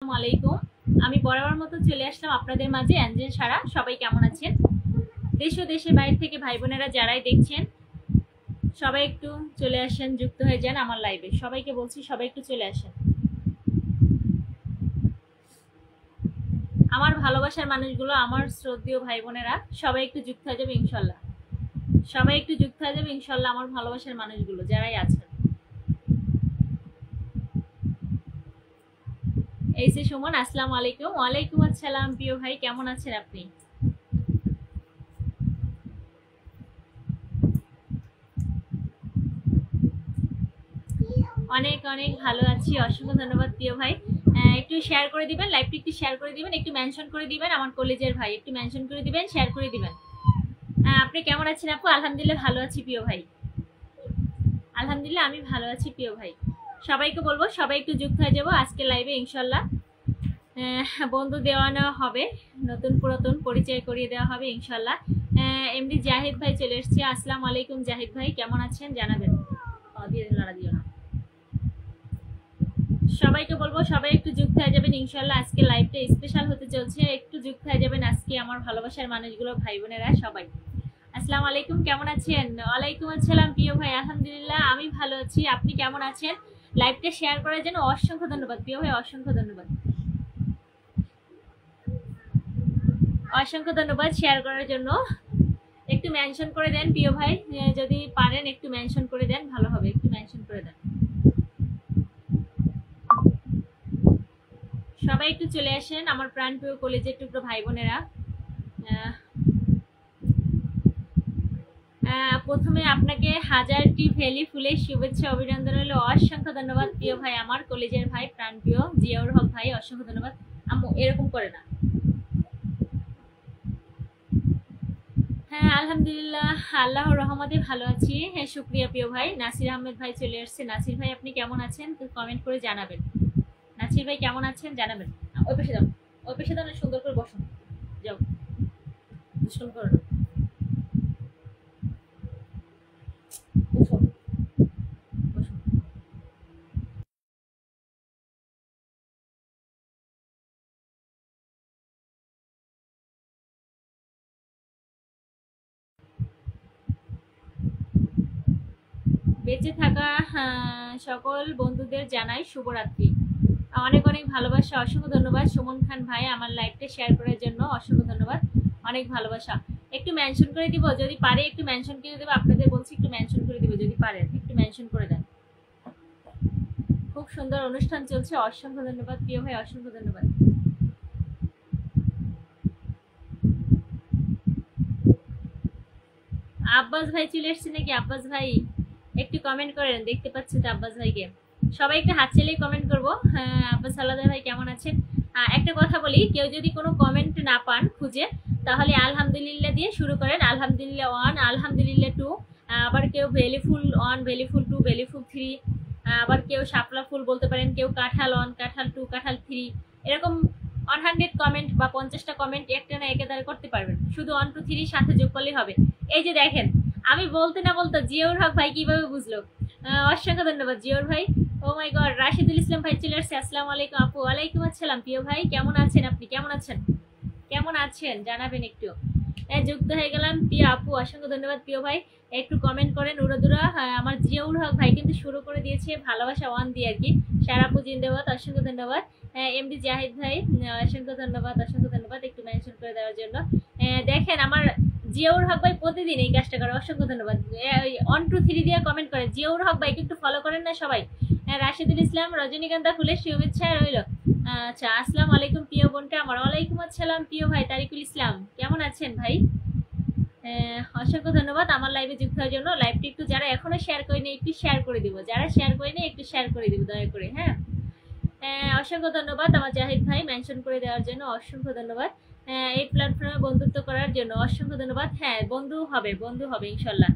আসসালামু আলাইকুম। আমি বরাবর মতো চলে আসলাম আপনাদের মাঝে অ্যাঞ্জেল সারা। সবাই কেমন আছেন? দেশ ও দেশের বাইরে থেকে ভাই বোনেরা যারাই দেখছেন সবাই একটু চলে আসেন, যুক্ত হয়ে যান আমার লাইভে। সবাইকে বলছি সবাই একটু চলে আসেন। আমার ভালোবাসার মানুষগুলো, আমার শ্রদ্ধেয় ভাই বোনেরা সবাই একটু যুক্ত হয়ে যাবে ইনশাল্লাহ। সবাই একটু যুক্ত হয়ে যাবে ইনশাল্লাহ, আমার ভালোবাসার মানুষগুলো যারাই আছেন। এই যে সুমন, আসসালামু আলাইকুম। ওয়ালাইকুম আসসালাম প্রিয় ভাই, কেমন আছেন আপনি? অনেক অনেক ভালো আছি, অসংখ্য ধন্যবাদ প্রিয় ভাই। একটু শেয়ার করে দিবেন লাইভটি, একটু শেয়ার করে দিবেন, একটু মেনশন করে দিবেন আমার কলেজের ভাই, একটু মেনশন করে দিবেন, শেয়ার করে দিবেন। আপনি কেমন আছেন আপু? আলহামদুলিল্লাহ ভালো আছি প্রিয় ভাই, আলহামদুলিল্লাহ আমি ভালো আছি প্রিয় ভাই। সবাইকে বলবো সবাই একটু যুক্ত হয়ে যাবো আজকে লাইভে ইনশাল্লাহ। বন্ধু দেওয়া নেওয়া হবে, নতুন পুরাতন পরিচয় করিয়ে দেওয়া হবে ইনশাল্লাহ। এমডি জাহিদ ভাই চলে এসছে। আসসালামু আলাইকুম জাহিদ ভাই, কেমন আছেন জানাবেন। দিয়ে লড়া দিও না। সবাইকে বলবো সবাই একটু যুক্ত হয়ে যাবেন ইনশাল্লাহ। আজকে লাইভটা স্পেশাল হতে চলছে, একটু যুক্ত হয়ে যাবেন আজকে আমার ভালোবাসার মানুষগুলো, ভাই বোনেরা সবাই। আসসালামু আলাইকুম, কেমন আছেন? ওয়ালাইকুম আসসালাম প্রিয় ভাই, আলহামদুলিল্লাহ আমি ভালো আছি। আপনি কেমন আছেন? লাইভটা শেয়ার করার জন্য অসংখ্য ধন্যবাদ প্রিয় ভাই, অসংখ্য ধন্যবাদ, অসংখ্য ধন্যবাদ শেয়ার করার জন্য। একটু মেনশন করে দেন প্রিয় ভাই, যদি পারেন একটু মেনশন করে দেন, ভালো হবে, একটু মেনশন করে দেন। সবাই একটু চলে আসেন আমার প্রাণপ্রিয় কলেজের টুকরো ভাই বোনেরা। প্রথমে আপনাকে হাজারটি ভ্যালি ফুলের শুভেচ্ছা অভিনন্দন হলো, অসংখ্য ধন্যবাদ প্রিয় ভাই, আমার কলেজের ভাই প্রাণপ্রিয় জিয়াউর হক ভাই, অসংখ্য ধন্যবাদ। আম্মু এরকম করে না। হ্যাঁ আলহামদুলিল্লাহ আল্লাহর রহমতে ভালো আছি। হ্যাঁ শুক্রিয়া প্রিয় ভাই। নাসির আহমেদ ভাই চলে আসছে। নাসির ভাই আপনি কেমন আছেন কমেন্ট করে জানাবেন। নাসির ভাই কেমন আছেন জানাবেন। ওই পাশে যাও, ওই পাশে দাও, সুন্দর করে বসুন, যাও দুষ্টুম করো না। বসুন, বসুন। বেঁচে থাকা সকল বন্ধুদের জানাই শুভরাত্রি, অনেক অনেক ভালোবাসা, অসংখ্য ধন্যবাদ। সুমন খান ভাই আমার লাইভটা শেয়ার করার জন্য অসংখ্য ধন্যবাদ, অনেক ভালোবাসা। একটু মেনশন করে দিব, যদি পারে একটু মেনশন করে দেবো, আপনাদের বলছি একটু মেনশন করে দিব, যদি পারেন একটু মেনশন করে দেন। খুব সুন্দর অনুষ্ঠান চলছে, অসংখ্য ধন্যবাদ প্রিয় ভাই, অসংখ্য ধন্যবাদ। আব্বাস ভাই চলে এসছে নাকি? আব্বাস ভাই একটু কমেন্ট করেন, দেখতে পাচ্ছি তো আব্বাস ভাইকে। সবাই একটু হাত চালিয়ে কমেন্ট করবো। হ্যাঁ আব্বাস আলাদা ভাই কেমন আছেন? একটা কথা বলি, কেউ যদি কোনো কমেন্ট না পান খুঁজে, তাহলে আলহামদুলিল্লাহ দিয়ে শুরু করেন। আলহামদুলিল্লাহ 1, আলহামদুলিল্লাহ 2, আবার কেউ ভ্যালিফুল 1, ভ্যালিফুল 2, ভ্যালিফুল 3, আবার কেউ শাপলা ফুল বলতে পারেন, কেউ কাঁঠাল 1, কাঁঠাল 2, কাঁঠাল 3, এরকম 100 কমেন্ট বা 50টা কমেন্ট একটা না একেবারে করতে পারবেন। শুধু 1 2 3 সাথে যোগ করলেই হবে। এই যে দেখেন, আমি বলতে না বলতে জিয়াউর হক ভাই কিভাবে বুঝলো। অসংখ্য ধন্যবাদ জিয়াউর ভাই। ও মাই গড, রাশিদুল ইসলাম ভাই চলে আসছে। আসসালামু আলাইকুম আপু। ওয়ালাইকুম আসসালাম প্রিয় ভাই, কেমন আছেন আপনি? কেমন আছেন, কেমন আছেন জানাবেন একটু। যুক্ত হয়ে গেলাম প্রিয় আপু, অসংখ্য ধন্যবাদ প্রিয় ভাই। একটু কমেন্ট করেন উড়াদুরা। আমার জিয়াউর হক ভাই কিন্তু শুরু করে দিয়েছে ভালোবাসা 1 দিয়ে আর কি। সারাপু জিন্দাবাদ, অসংখ্য ধন্যবাদ। এমডি জাহিদ ভাই অসংখ্য ধন্যবাদ, অসংখ্য ধন্যবাদ একটু মেনশন করে দেওয়ার জন্য। দেখেন আমার জিয়াউর হক ভাই প্রতিদিন এই কাজটা করে, অসংখ্য ধন্যবাদ। 1 2 3 দিয়ে কমেন্ট করে জিয়াউর হক ভাইকে একটু ফলো করেন না সবাই। রাশিদুল ইসলাম রজনীকান্তা ফুলের শুভেচ্ছা রইল। আচ্ছা আসসালামু আলাইকুম প্রিয় বোনটা আমার। ওয়ালাইকুম আসসালাম প্রিয় ভাই তারিকুল ইসলাম, কেমন আছেন ভাই? অসংখ্য ধন্যবাদ আমার লাইভে যুক্ত হওয়ার জন্য। লাইভটি একটু যারা এখনো শেয়ার করেনি একটু শেয়ার করে দিব, যারা শেয়ার করেনি একটু শেয়ার করে দিব দয়া করে। হ্যাঁ অসংখ্য ধন্যবাদ আমার জাহিদ ভাই মেনশন করে দেওয়ার জন্য, অসংখ্য ধন্যবাদ। এই প্ল্যাটফর্মে বন্ধুত্ব করার জন্য অসংখ্য ধন্যবাদ। হ্যাঁ বন্ধু হবে, বন্ধু হবে ইনশাল্লাহ।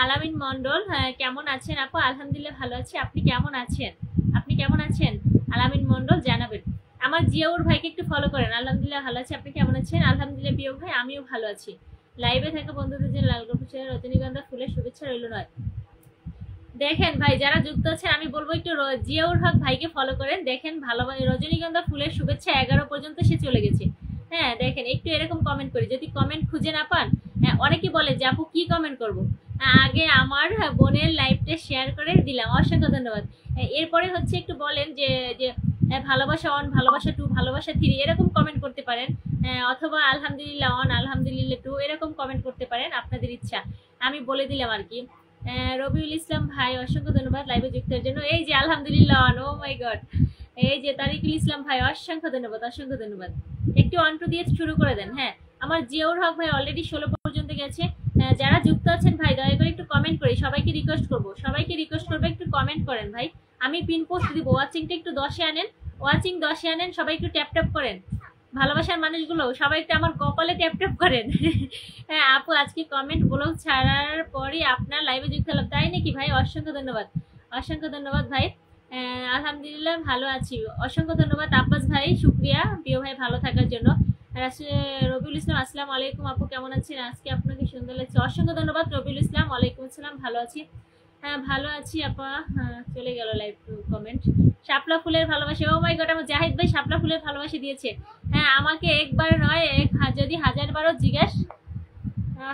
আলামিন মন্ডল কেমন আছেন আপু? আলহামদুলিল্লাহ ভালো আছি, আপনি কেমন আছেন? আপনি কেমন আছেন আলামিন মন্ডল জানাবেন। আমার জিয়াউর ভাইকে একটু ফলো করেন। আলহামদুলিল্লাহ ভালো আছি, আপনি কেমন আছেন? আলহামদুলিল্লাহ প্রিয় ভাই আমিও ভালো আছি। লাইভে থাকা বন্ধুদের জন্য লাল গোলাপ রজনীগন্ধা ফুলের শুভেচ্ছা রইল নয়। দেখেন ভাই যারা যুক্ত আছেন আমি বলবো একটু জিয়াউর হক ভাইকে ফলো করেন। দেখেন ভালো রজনীগন্ধা ফুলের শুভেচ্ছা 11 পর্যন্ত সে চলে গেছে। হ্যাঁ দেখেন একটু এরকম কমেন্ট করি, যদি কমেন্ট খুঁজে না পান, অনেকে বলে যে আপু কি কমেন্ট করব, আগে আমার বোনের লাইভটা শেয়ার করে দিলাম, অসংখ্য ধন্যবাদ। এরপরে হচ্ছে একটু বলেন যে যে ভালোবাসা 1, ভালোবাসা 2, ভালোবাসা 3 এরকম কমেন্ট করতে পারেন, অথবা আলহামদুলিল্লাহ 1, আলহামদুলিল্লাহ 2 এরকম কমেন্ট করতে পারেন, আপনাদের ইচ্ছা, আমি বলে দিলাম আর কি। রবিউল ইসলাম ভাই অসংখ্য ধন্যবাদ লাইভে যুক্তের জন্য। এই যে আলহামদুলিল্লাহ, ও মাই গড। এই যে তারিকুল ইসলাম ভাই অসংখ্য ধন্যবাদ, অসংখ্য ধন্যবাদ। একটু অন্টু দিয়ে শুরু করে দেন। হ্যাঁ আমার জিয়াউর হক ভাই অলরেডি 16 পর্যন্ত গেছে। যারা যুক্ত আছেন ভাই দয়া করে একটু কমেন্ট করি, সবাইকে রিকোয়েস্ট করবো একটু কমেন্ট করেন ভাই, আমি পিন পোস্ট দিব। ওয়াচিংটা একটু 10-এ আনেন, ওয়াচিং 10-এ আনেন, সবাই একটু ট্যাপ ট্যাপ করেন। ভালোবাসার মানুষগুলো সবাই একটু আমার কপালে ট্যাপ ট্যাপ করেন। হ্যাঁ আপু আজকে কমেন্ট ব্লগ ছাড়ার পরই আপনার লাইভে যুক্ত হলাম, তাই নাকি ভাই? অসংখ্য ধন্যবাদ, অসংখ্য ধন্যবাদ ভাই। আলহামদুলিল্লাহ ভালো আছি, অসংখ্য ধন্যবাদ আব্বাস ভাই, শুক্রিয়া প্রিয় ভাই ভালো থাকার জন্য। রবিউল ইসলাম আসসালামু আলাইকুম আপু কেমন আছেন? আজকে আপনাকে সুন্দর লাগছে, অসংখ্য ধন্যবাদ রবিউল ইসলাম। ওয়ালাইকুম আসসালাম, ভালো আছি। হ্যাঁ ভালো আছি আপা। হ্যাঁ চলে গেল লাইভ কমেন্ট। শাপলা ফুলের ভালোবাসা, ও মাই গড আমার জাহিদ ভাই শাপলা ফুলের ভালোবাসা দিয়েছে। হ্যাঁ আমাকে একবার নয় যদি 1000 বারও জিজ্ঞাস।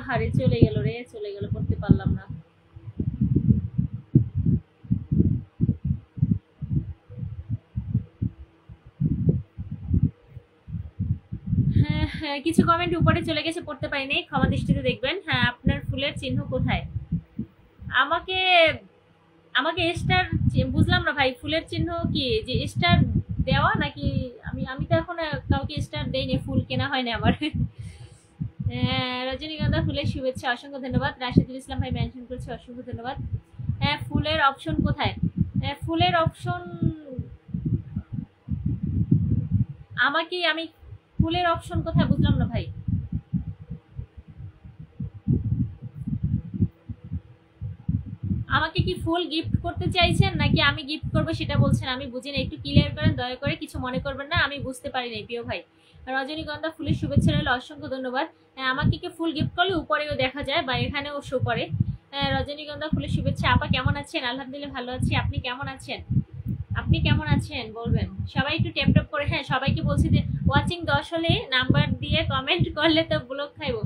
হারে চলে গেল রে, চলে গেল, করতে পারলাম না। হ্যাঁ কিছু কমেন্ট উপরে চলে গেছে, পড়তে পারিনি, ক্ষমা দৃষ্টিতে দেখবেন। হ্যাঁ আপনার ফুলের চিহ্ন কোথায়? আমাকে আমাকে স্টার, বুঝলাম না ভাই ফুলের চিহ্ন কি, যে স্টার দেওয়া নাকি? আমি তো এখন কাউকে স্টার দেইনি, ফুল কেনা হয়নি আমার। রজনীগন্ধা ফুলের শুভেচ্ছা, অসংখ্য ধন্যবাদ। রাশিদুল ইসলাম ভাই মেনশন করেছে, অসংখ্য ধন্যবাদ। ফুলের অপশন কোথায়? ফুলের অপশন আমি ফুলের অপশন কোথায় বুঝলাম না ভাই। আমাকে কি ফুল গিফট করতে চাইছেন নাকি আমি গিফট করবো সেটা বলছেন? আমি বুঝি না, একটু ক্লিয়ার করেন দয়া করে, কিছু মনে করবেন না, আমি বুঝতে পারি নাই প্রিয় ভাই। রজনীগন্ধা ফুলের শুভেচ্ছা রইল, অসংখ্য ধন্যবাদ। আমাকে কি ফুল গিফট করলে উপরেও দেখা যায় বা এখানেও শো করে। রজনীগন্ধা ফুলের শুভেচ্ছা। আপা কেমন আছেন? আলহামদুলিল্লাহ ভালো আছি, আপনি কেমন আছেন? আপনি কেমন আছেন বলবেন, সবাই একটু ট্যাপ ট্যাপ করে। হ্যাঁ সবাইকে বলছি যে ওয়াচিং 10 হলে নাম্বার দিয়ে কমেন্ট করলে তো ব্লক খাইবো।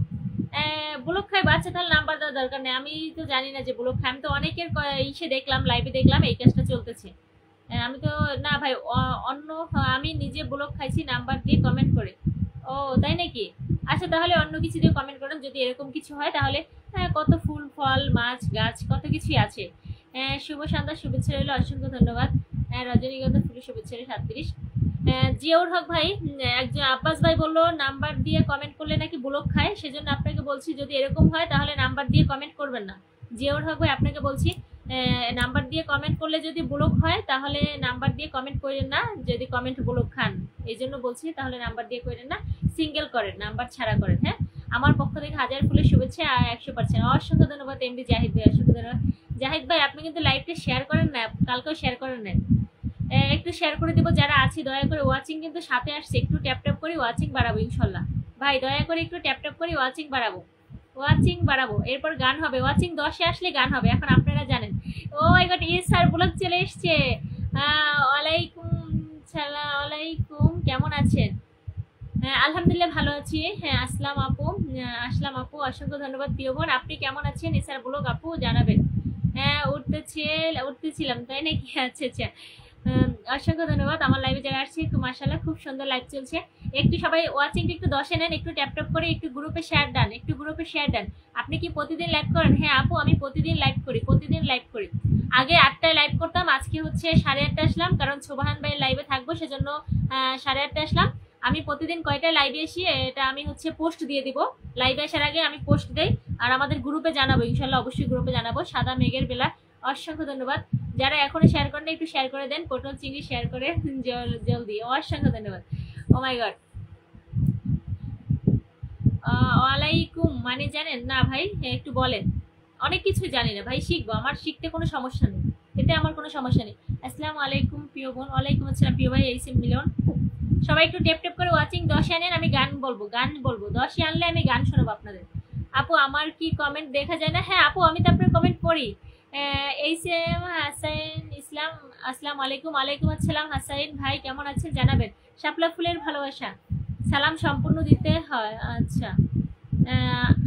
ব্লক খাই বাচ্চা, তাহলে নাম্বার দেওয়ার দরকার নেই, আমি তো জানি না যে ব্লক খাই। আমি তো অনেকের ইসে দেখলাম, লাইভে দেখলাম এই কাজটা চলতেছে। আমি তো না ভাই, অন্য আমি নিজে ব্লক খাইছি নাম্বার দিয়ে কমেন্ট করে। ও তাই নাকি? আচ্ছা তাহলে অন্য কিছু দিয়ে কমেন্ট করেন যদি এরকম কিছু হয়, তাহলে কত ফুল ফল মাছ গাছ কত কিছুই আছে। শুভ সন্ধ্যা, শুভেচ্ছা রইল, অসংখ্য ধন্যবাদ। রজনীগন্ধা ফুলের শুভেচ্ছা 37। জিয়াউর হক ভাই, একজন আব্বাস ভাই বললো নাম্বার দিয়ে কমেন্ট করলে নাকি ব্লক খায়, সেজন্য আপনাকে বলছি যদি এরকম হয় তাহলে নাম্বার দিয়ে কমেন্ট করবেন না। জিয়াউর হক ভাই আপনাকে বলছি, নাম্বার দিয়ে কমেন্ট করলে যদি ব্লক হয় তাহলে নাম্বার দিয়ে কমেন্ট করেন না, যদি কমেন্ট ব্লক খান এই জন্য বলছি, তাহলে নাম্বার দিয়ে করেন না, সিঙ্গেল করেন, নাম্বার ছাড়া করেন। হ্যাঁ আমার পক্ষ থেকে 1000 ফুলের শুভেচ্ছা 100%। অসংখ্য ধন্যবাদ এমডি জাহিদ ভাই, অসংখ্য ধন্যবাদ। জাহিদ ভাই আপনি কিন্তু লাইভটা শেয়ার করেন না, কালকেও শেয়ার করেন না, একটু শেয়ার করে দিব যারা আছে দয়া করে। ওয়াচিং কিন্তু সাথে আসছে, একটু ট্যাপ ট্যাপ করে ওয়াচিং বাড়াবো ইনশাল্লাহ ভাই, দয়া করে একটু ট্যাপ ট্যাপ করে ওয়াচিং বাড়াবো, এরপর গান হবে। ওয়াচিং 10-এ আসলে গান হবে, এখন আপনারা জানেন। ও মাই গড ইস স্যার ব্লগ চলে এসছে। ওয়ালাইকুম সালাম, ওয়ালাইকুম, কেমন আছেন? আলহামদুলিল্লাহ ভালো আছি। হ্যাঁ আসলাম আপু অসংখ্য ধন্যবাদ প্রিয় বোন, আপনি কেমন আছেন? এসার ব্লগ আপু জানাবেন। উঠতেছিলাম তাই নাকি? আচ্ছা আচ্ছা, অসংখ্য ধন্যবাদ। আমার লাইভে যারা আসছে একটু মাশাআল্লাহ খুব সুন্দর লাইভ চলছে, একটু সবাই ওয়াচিংটা একটু 10-এ নেন, একটু ট্যাপ ট্যাপ করে একটু গ্রুপে শেয়ার দেন। আপনি কি প্রতিদিন লাইভ করেন? হ্যাঁ আপু আমি প্রতিদিন লাইভ করি। আগে 8টায় লাইভ করতাম, আজকে হচ্ছে 8:30 আসলাম, কারণ সোবাহান ভাইয়ের লাইভে থাকবো সেজন্য 8:30 আসলাম। আমি প্রতিদিন কয়টায় লাইভে আসি এটা আমি হচ্ছে পোস্ট দিয়ে দিব, লাইভে আসার আগে আমি পোস্ট দেই, আর আমাদের গ্রুপে জানাবো ইনশাল্লাহ, অবশ্যই গ্রুপে জানাবো। সাদা মেঘের বেলা, অসংখ্য ধন্যবাদ। যারা এখনো শেয়ার করেন একটু শেয়ার করে দেন, পটল চিংড়ি শেয়ার করে জলদি, অসংখ্য ধন্যবাদ। ও মাই গড, ওয়ালাইকুম মানে জানেন না ভাই? একটু বলেন। অনেক কিছু জানি না ভাই, শিখবো, আমার শিখতে কোনো সমস্যা নেই, এতে আমার কোনো সমস্যা নেই। আসসালামু আলাইকুম প্রিয় বোন। ওয়ালাইকুম আসসালাম প্রিয় ভাই, এইসব মিলন। সবাই একটু টেপ টেপ করে ওয়াচিং 10-এ আনেন, আমি গান বলবো 10-এ আনলে আমি গান শোনাবো আপনাদের। আপু আমার কি কমেন্ট দেখা যায় না? হ্যাঁ আপু আমি তো আপনার কমেন্ট পড়ি, এইচ এম হাসাইন ইসলাম, আসসালামু আলাইকুম। ওয়ালাইকুম আসসালাম হাসাইন ভাই, কেমন আছেন জানাবেন। শাপলা ফুলের ভালোবাসা সালাম সম্পূর্ণ দিতে হয়। আচ্ছা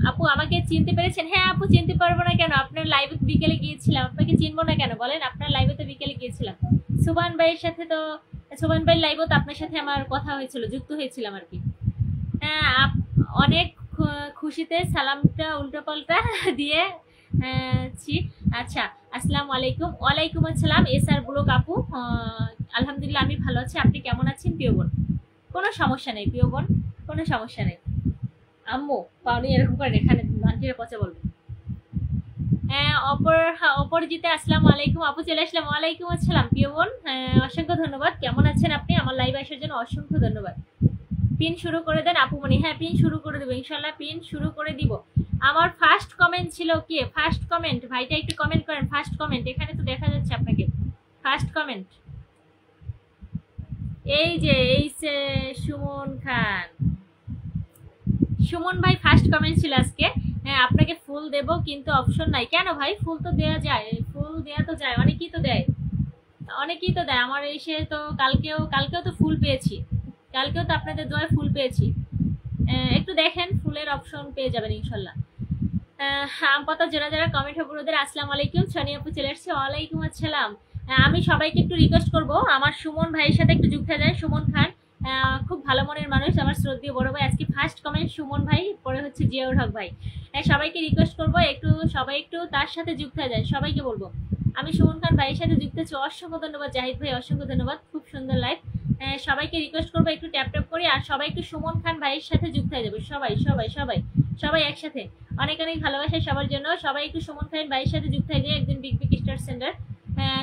আপু আমাকে চিনতে পেরেছেন? হ্যাঁ আপু, চিনতে পারবো না কেন, আপনার লাইভে বিকেলে গিয়েছিলাম, আপনাকে চিনবো না কেন বলেন, আপনার লাইভে তো বিকেলে গিয়েছিলাম। সুবান ভাইয়ের সাথে তো, সুবান ভাইয়ের লাইভেও তো আপনার সাথে আমার কথা হয়েছিল, যুক্ত হয়েছিলাম আর কি। অনেক খুশিতে সালামটা উল্টোপাল্টা দিয়ে ছি। আচ্ছা আসসালামু আলাইকুম। ওয়ালাইকুম আসসালাম এস আর ব্লক আপু, আলহামদুলিল্লাহ আমি ভালো আছি, আপনি কেমন আছেন প্রিয় বোন? কোনো সমস্যা নেই প্রিয় বোন, কোনো সমস্যা নেই। আম্মু পাউনি এরকম করেন, এখানে আন্টিরা পচা বলবে। অপরাজিতা আসসালামু আলাইকুম আপু, চলে আসলাম। ওয়ালাইকুম আসসালাম প্রিয় বোন, অসংখ্য ধন্যবাদ। কেমন আছেন আপনি? আমার লাইভ আসার জন্য অসংখ্য ধন্যবাদ। পিন শুরু করে দেন আপু মনি। হ্যাঁ পিন শুরু করে দেবো ইনশাল্লাহ, পিন শুরু করে দিব। আমার ফার্স্ট কমেন্ট ছিল কে? ফার্স্ট কমেন্ট ভাইটা একটু কমেন্ট করেন, ফার্স্ট কমেন্ট এখানে তো দেখা যাচ্ছে আপনাকে। ফার্স্ট কমেন্ট এই যে সুমন খান, সুমন ভাই ফার্স্ট কমেন্ট ছিল আজকে। হ্যাঁ আপনাকে ফুল দেব কিন্তু অপশন নাই। কেন ভাই? ফুল তো দেওয়া যায়, ফুল দেওয়া তো যায়, অনেকেই তো দেয়, অনেকেই তো দেয়। আমার এসে তো কালকেও তো ফুল পেয়েছি, কালকেও তো আপনাদের দোয়ায় ফুল পেয়েছি। একটু দেখেন, ফুলের অপশন পেয়ে যাবেন ইনশাল্লাহ। আমপাতা যারা যারা কমেন্ট হবে ওদের আসসালামু আলাইকুম। শনি আপু চলে আসছে। ওয়ালাইকুম আসসালাম। আমি সবাইকে একটু রিকোয়েস্ট করব আমার সুমন ভাইয়ের সাথে একটু যুক্ত হয়ে যায়। সুমন খান খুব ভালো মনের মানুষ, আমার শ্রদ্ধেয় বড় ভাই। আজকে ফার্স্ট কমেন্ট সুমন ভাই, পরে হচ্ছে জিয়াউর হক ভাই। সবাইকে রিকোয়েস্ট করবো একটু, সবাই একটু তার সাথে যুক্ত হয়ে যায়। সবাইকে বলবো আমি সুমন খান ভাইয়ের সাথে যুক্ত হচ্ছি। অসংখ্য ধন্যবাদ জাহিদ ভাই, অসংখ্য ধন্যবাদ, খুব সুন্দর লাইভ। সবাইকে রিকোয়েস্ট করবো একটু ট্যাপ ট্যাপ করি, আর সবাই একটু সুমন খান ভাইয়ের সাথে যুক্ত হয়ে যাবে। সবাই সবাই সবাই সবাই একসাথে। অনেক অনেক ভালোবাসা সবার জন্য। সবাই একটু সুমন খান ভাইয়ের সাথে যুক্ত হয়ে যায়, একদিন বিগ বিগ স্টার সেন্টার।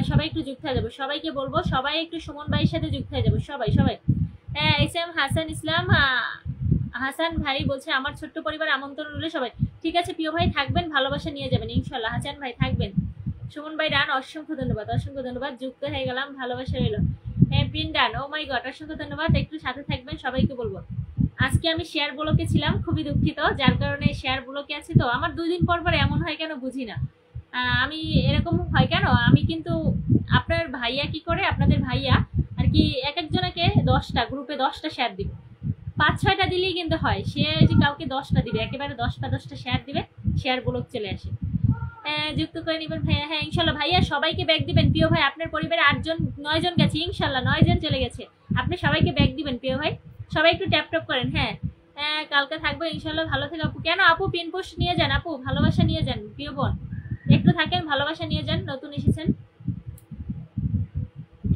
সবাই একটু যুক্ত হয়ে যাবো, সবাইকে বলবো সবাই একটু সুমন ভাইয়ের সাথে যুক্ত হয়ে যাবো। সবাই সবাই। এস এম হাসান ইসলাম, হাসান ভাই বলছে আমার ছোট্ট পরিবার আমন্ত্রণ রইল সবাই। ঠিক আছে প্রিয় ভাই, থাকবেন, ভালোবাসা নিয়ে যাবেন ইনশাল্লাহ। হাসান ভাই থাকবেন, সুমন ভাই ডান, অসংখ্য ধন্যবাদ, অসংখ্য ধন্যবাদ, যুক্ত হয়ে গেলাম, ভালোবাসা রইল। পিন ডান, ও মাই গড, অসংখ্য ধন্যবাদ। একটু সাথে থাকবেন, সবাইকে বলবো। আজকে আমি শেয়ার ব্লকে ছিলাম, খুবই দুঃখিত, যার কারণে শেয়ার ব্লকে আছি। তো আমার 2 দিন পর পর এমন হয় কেন বুঝি না, আমি এরকম হয় কেন। আমি কিন্তু আপনার ভাইয়া কি করে, আপনাদের ভাইয়া আর কি এক একজনকে 10টা গ্রুপে 10টা শেয়ার দিবে, 5-6টা দিলেই কিন্তু হয়। সে যে কাউকে 10টা দিবে, একেবারে 10টা শেয়ার দিবে, শেয়ার ব্লক চলে আসে। যুক্ত করে নেবেন ভাইয়া। হ্যাঁ ইনশাল্লাহ ভাইয়া, সবাইকে ব্যাগ দিবেন প্রিয় ভাই। আপনার পরিবারে 8জন 9জন গেছে ইনশাল্লাহ, 9জন চলে গেছে। আপনি সবাইকে ব্যাগ দিবেন প্রিয় ভাই, সবাই একটু ট্যাপ ট্যাপ করেন। হ্যাঁ কালকে থাকবো ইনশাল্লাহ, ভালো থেকে আপু। কেন আপু? পিন পোস্ট নিয়ে যান আপু, ভালোবাসা নিয়ে যান প্রিয় বোন, একটু থাকেন, ভালোবাসা নিয়ে যান। নতুন এসেছেন,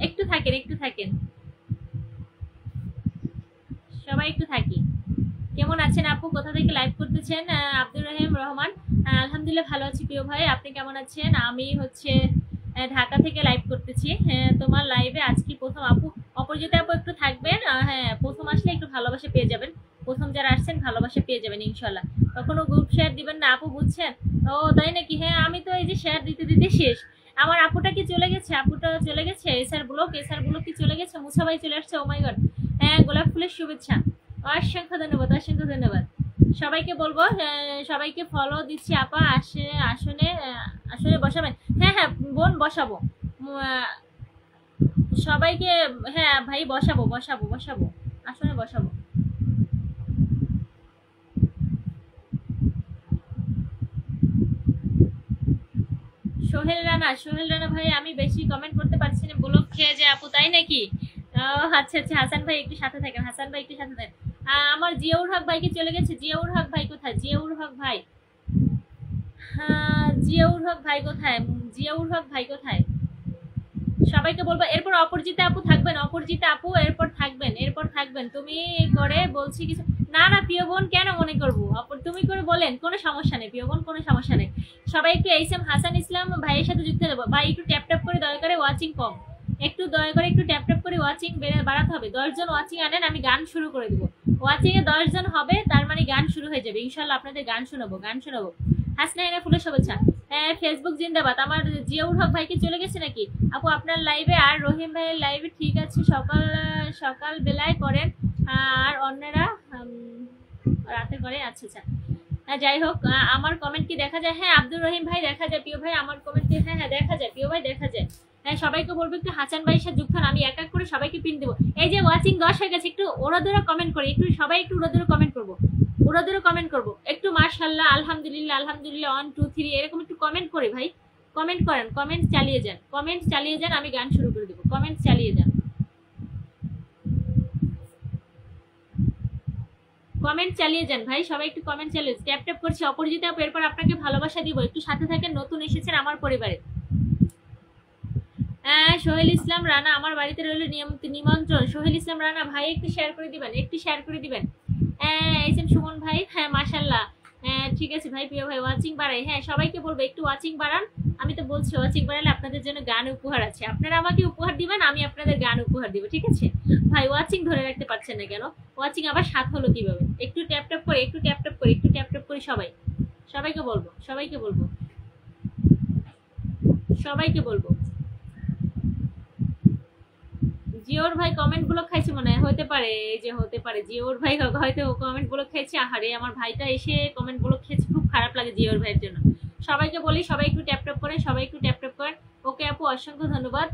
একটু থাকেন, একটু থাকেন, সবাই একটু থাকি। কেমন আছেন আপু? কোথা থেকে লাইভ করতেছেন? আব্দুর রহিম রহমান, আলহামদুলিল্লাহ ভালো আছি প্রিয় ভাই, আপনি কেমন আছেন? আমি হচ্ছে ঢাকা থেকে লাইভ করতেছি। তোমার লাইভে আজকে প্রথম আপু। অপরাজিতা আপু একটু থাকবেন, হ্যাঁ প্রথম আসলে একটু ভালোবাসা পেয়ে যাবেন, প্রথম যারা আসছেন ভালোবাসা পেয়ে যাবেন ইনশাল্লাহ। কখনো গ্রুপ শেয়ার দিবেন না আপু, বুঝছেন? ও তাই নাকি? হ্যাঁ আমি তো এই যে শেয়ার দিতে দিতে শেষ। আমার আপুটা কি চলে গেছে? আপুটা চলে গেছে এসআর ব্লক, এসআর ব্লক কি চলে গেছে? মুসা ভাই চলে আসছে, ও মাই গড। গোলাপ ফুলের শুভেচ্ছা, অসংখ্য ধন্যবাদ, অসংখ্য ধন্যবাদ। সবাইকে বলবো, সবাইকে ফলো দিচ্ছি আপা। আসনে আসনে বসাবেন? হ্যাঁ হ্যাঁ বোন বসাবো, সবাইকে। হ্যাঁ ভাই বসাবো বসাবো বসাবো, আসনে বসাবো। সোহেল রানা, সোহেল রানা ভাই আমি বেশি কমেন্ট করতে পারছি না, ব্লক খেয়ে যায় আপু, তাই নাকি? আচ্ছা আচ্ছা, হাসান ভাই একটু সাথে থাকেন, হাসান ভাই একটু সাথে থাকেন। আমার জিয়াউর হক ভাই কি চলে গেছে? জিয়াউর হক ভাই কোথায়? জিয়াউর হক ভাই, জিয়াউর হক ভাই কোথায়? জিয়াউর হক ভাই কোথায়? সবাইকে বলবো। এরপর অপরাজিতা আপু থাকবেন, অপরাজিতা আপু এরপর থাকবেন, এরপর থাকবেন। তুমি করে বলছি কিছু না না প্রিয় বোন, কেন মনে করবো তুমি করে বলেন, কোনো সমস্যা নেই প্রিয় বোন, কোনো সমস্যা নেই। সবাই একটু এইচ এম হাসান ইসলাম ভাইয়ের সাথে যুক্ত দেবো ভাই, একটু ট্যাপ ট্যাপ করে দয়া করে, ওয়াচিং কম, একটু দয়া করে একটু ট্যাপ ট্যাপ করে ওয়াচিং বাড়াতে হবে। 10 জন ওয়াচিং আনেন, আমি গান শুরু করে দেবো। ওয়াচিং এ 10 জন হবে, তার মানে গান শুরু হয়ে যাবে ইনশাল্লাহ, আপনাদের গান শোনাবো, গান শোনাবো। হাসনাইনা ফুলের শুভেচ্ছা। ফেসবুক জিন্দাবাদ। আমার জিয়াউর হক ভাই কি চলে গেছে নাকি আপু আপনার লাইভে? আর রহিম ভাইয়ের লাইভে ঠিক আছে, সকাল সকাল বেলায় করেন আর অন্যরা রাতে করে। আচ্ছা আচ্ছা, যাই হোক, আমার কমেন্ট কি দেখা যায়? হ্যাঁ আব্দুর রহিম ভাই দেখা যায়। প্রিয় ভাই আমার কমেন্ট কি? হ্যাঁ হ্যাঁ দেখা যায় প্রিয় ভাই, দেখা যায়। হ্যাঁ সবাইকে বলবো একটু হাসান ভাইয়ের সাথে যুক্ত হন, আমি এক এক করে সবাইকে পিন দেবো। এই যে ওয়াচিং 10 হয়ে গেছে, একটু ওরাদোরা কমেন্ট করি, একটু সবাই একটু ওরাদোরা কমেন্ট করবো, ওরাদোরা কমেন্ট করবো একটু। মাশাআল্লাহ, আলহামদুলিল্লাহ, আলহামদুলিল্লাহ, 1 2 3 এরকম একটু কমেন্ট করে ভাই, কমেন্ট করেন, কমেন্ট চালিয়ে যান, কমেন্ট চালিয়ে যান, আমি গান শুরু করে দেবো, কমেন্ট চালিয়ে যান, কমেন্ট চালিয়ে যান ভাই, সবাই একটু কমেন্ট চালিয়ে। ট্যাপ ট্যাপ করছি অপরাজিতা আপু, এরপর আপনাকে ভালোবাসা দিব, একটু সাথে থাকেন, নতুন এসেছেন আমার পরিবারে। সোহেল ইসলাম রানা, আমার বাড়িতে রইল নিমন্ত্রণ। সোহেল ইসলাম রানা ভাই একটু শেয়ার করে দিবেন, একটু শেয়ার করে দিবেন। এইছেন সুমন ভাই, হ্যাঁ মাশাল্লাহ। ঠিক আছে ভাই, প্রিয় ভাই ওয়াচিং বাড়াই, হ্যাঁ সবাইকে বলবো একটু ওয়াচিং বাড়ান। আমি তো বলছি ওয়াচিং বাড়ালে আপনাদের জন্য গান উপহার আছে, আপনারা আমাকে উপহার দিবেন, আমি আপনাদের গান উপহার দিব, ঠিক আছে ভাই? ওয়াচিং ধরে রাখতে পারছেন না কেন? ওয়াচিং আবার 7 হলো কিভাবে? একটু ট্যাপ ট্যাপ করে, একটু ট্যাপ ট্যাপ করে, একটু ট্যাপ ট্যাপ করে সবাই, সবাইকে বলবো, সবাইকে বলবো, সবাইকে বলবো। জিওর ভাই কমেন্ট গুলো খাইছে মনে হয়, হতে পারে, এই যে হতে পারে জিওর ভাই হয়তো কমেন্ট গুলো খেয়েছে। আহারে আমার ভাইটা এসে কমেন্ট গুলো খেয়েছে, খুব খারাপ লাগে জিওর ভাইয়ের জন্য। সবাইকে বলি সবাই একটু ট্যাপ ট্যাপ করেন, সবাই একটু ট্যাপ ট্যাপ করেন। ওকে আপু অসংখ্য ধন্যবাদ।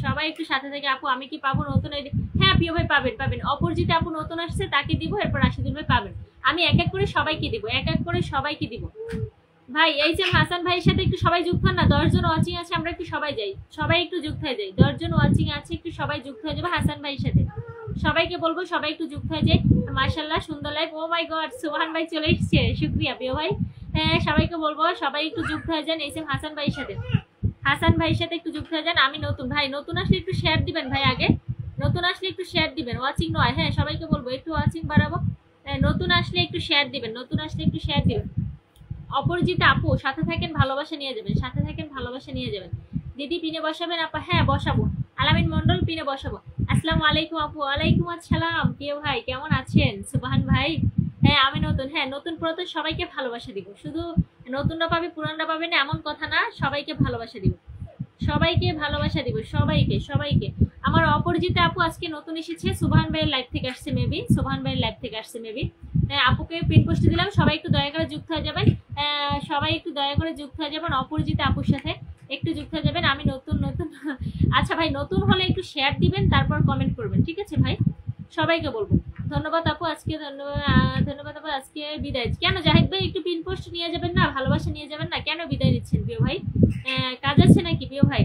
সবাই একটু সাথে থেকে। আপু আমি কি পাবো নতুন আইডি? হ্যাঁ প্রিয় ভাই পাবেন, পাবেন। অপরজিৎ আপু নতুন আসছে, তাকে দিব, এরপর রাশিদুল ভাই পাবেন। আমি এক এক করে সবাইকে দিব, এক এক করে সবাইকে দিব ভাই। এই যে হাসান ভাইয়ের সাথে একটু সবাই যুক্ত হন না, 10 জন ওয়াচিং আছে, আমরা একটু সবাই যাই, সবাই একটু যুক্ত হয়ে যাই। 10 জন ওয়াচিং আছে, একটু সবাই যুক্ত হয়ে যাবো হাসান ভাইয়ের সাথে। সবাইকে বলবো সবাই একটু যুক্ত হয়ে যায়। মাশাআল্লাহ সুন্দর লাইভ। ও মাই গড, সুবহান ভাই চলে এসেছে, শুকরিয়া প্রিয় ভাই। হ্যাঁ সবাইকে বলবো সবাই একটু যুক্ত হয়ে যান। এই যে হাসান ভাইয়ের সাথে, হাসান ভাইয়ের সাথে একটু যুক্ত হয়ে যান। আমি নতুন ভাই, নতুন আসলে একটু শেয়ার দিবেন ভাই, আগে নতুন আসলে একটু শেয়ার দিবেন, ওয়াচিং নয়। হ্যাঁ সবাইকে বলবো একটু ওয়াচিং বাড়াবো। নতুন আসলে একটু শেয়ার দিবেন, নতুন আসলে একটু শেয়ার দিবেন। অপরিচিত আপু সাথে থাকেন, ভালোবাসা নিয়ে যাবেন, সাথে থাকেন, ভালোবাসা নিয়ে যাবেন। দিদি পিনে বসাবেন আপা? হ্যাঁ বসাবো। আলামিন মন্ডল পিনে বসাবো। আসসালামু আলাইকুম আপু। ওয়ালাইকুম আসসালাম। প্রিয় ভাই কেমন আছেন? সুবহান ভাই, হ্যাঁ আমি নতুন, হ্যাঁ নতুন পুরাতন সবাইকে ভালোবাসা দিব, শুধু নতুনরা পাবে পুরানরা পাবে না এমন কথা না, সবাইকে ভালোবাসা দিব, সবাইকে ভালোবাসা দিব, সবাইকে, সবাইকে। আমার অপরিচিত আপু আজকে নতুন এসেছে, সুবহান ভাইয়ের লাইভ থেকে আসছে মেবি, সুবহান ভাইয়ের লাইভ থেকে আসছে মেবি। আপুকে পিন পোস্ট দিলাম, সবাই একটু দয়া করে যুক্ত হয়ে যাবেন, সবাই একটু দয়া করে যুক্ত হয়ে যাবেন অপরিচিত আপুর সাথে, একটু যুক্ত হয়ে যাবেন। আমি নতুন নতুন আচ্ছা ভাই, নতুন হলে একটু শেয়ার দিবেন, তারপর কমেন্ট করবেন, ঠিক আছে ভাই? সবাইকে বলবো ধন্যবাদ আপু আজকে, ধন্যবাদ, ধন্যবাদ আপু আজকে বিদায়। কেন জাহিদ ভাই একটু পিন পোস্ট নিয়ে যাবেন না, ভালোবাসা নিয়ে যাবেন না, কেন বিদায় নিচ্ছেন প্রিয় ভাই? কাজ আছে নাকি প্রিয় ভাই?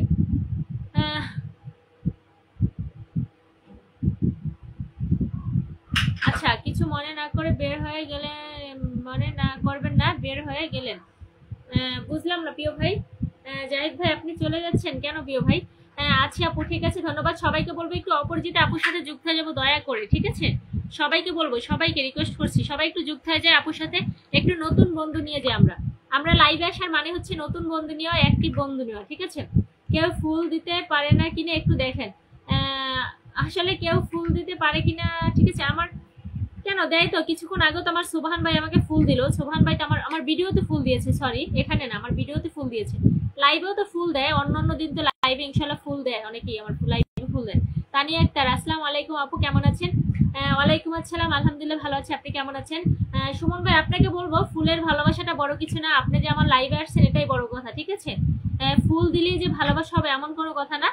আচ্ছা কিছু মনে না করে বের হয়ে গেলে, মনে না করবেন না, বের হয়ে গেলেন, বুঝলাম না প্রিয় ভাই। জাহিদ ভাই আপনি চলে যাচ্ছেন কেন প্রিয় ভাই? আচ্ছা আপু ঠিক আছে, ধন্যবাদ। সবাইকে বলবো একটু অপরিচিত আপুর সাথে যুক্ত হয়ে যাবো দয়া করে, ঠিক আছে? সবাইকে বলবো, সবাইকে রিকোয়েস্ট করছি, সবাই একটু যুক্ত হয়ে যায় আপুর সাথে, একটু নতুন বন্ধু নিয়ে যাই। আমরা লাইভে আসার মানে হচ্ছে নতুন বন্ধু নেওয়া, অ্যাক্টিভ বন্ধু নেওয়া, ঠিক আছে? কেউ ফুল দিতে পারে না কিনা একটু দেখেন, আসলে কেউ ফুল দিতে পারে কিনা, ঠিক আছে? আমার কেন দেয় তো, কিছুক্ষণ আগে তো আমার সুবহান ভাই আমাকে ফুল দিল, সুবহান ভাই তো আমার ভিডিওতে ফুল দিয়েছে, সরি এখানে না, আমার ভিডিওতে ফুল দিয়েছে, লাইভেও তো ফুল দেয়, অন্যান্য দিন তো লাইভে ইনশাল্লাহ ফুল দেয় অনেকেই, আমার লাইভে ফুল দেয়। তানিয়া আক্তার, আসসালামু আলাইকুম আপু কেমন আছেন? ওয়ালাইকুম আসসালাম, আলহামদুলিল্লাহ ভালো আছি, আপনি কেমন আছেন? সুমন ভাই আপনাকে বলবো ফুলের ভালোবাসাটা বড় কিছু না, আপনি যে আমার লাইভে আসছেন এটাই বড় কথা, ঠিক আছে? ফুল দিলেই যে ভালোবাসা হবে এমন কোনো কথা না,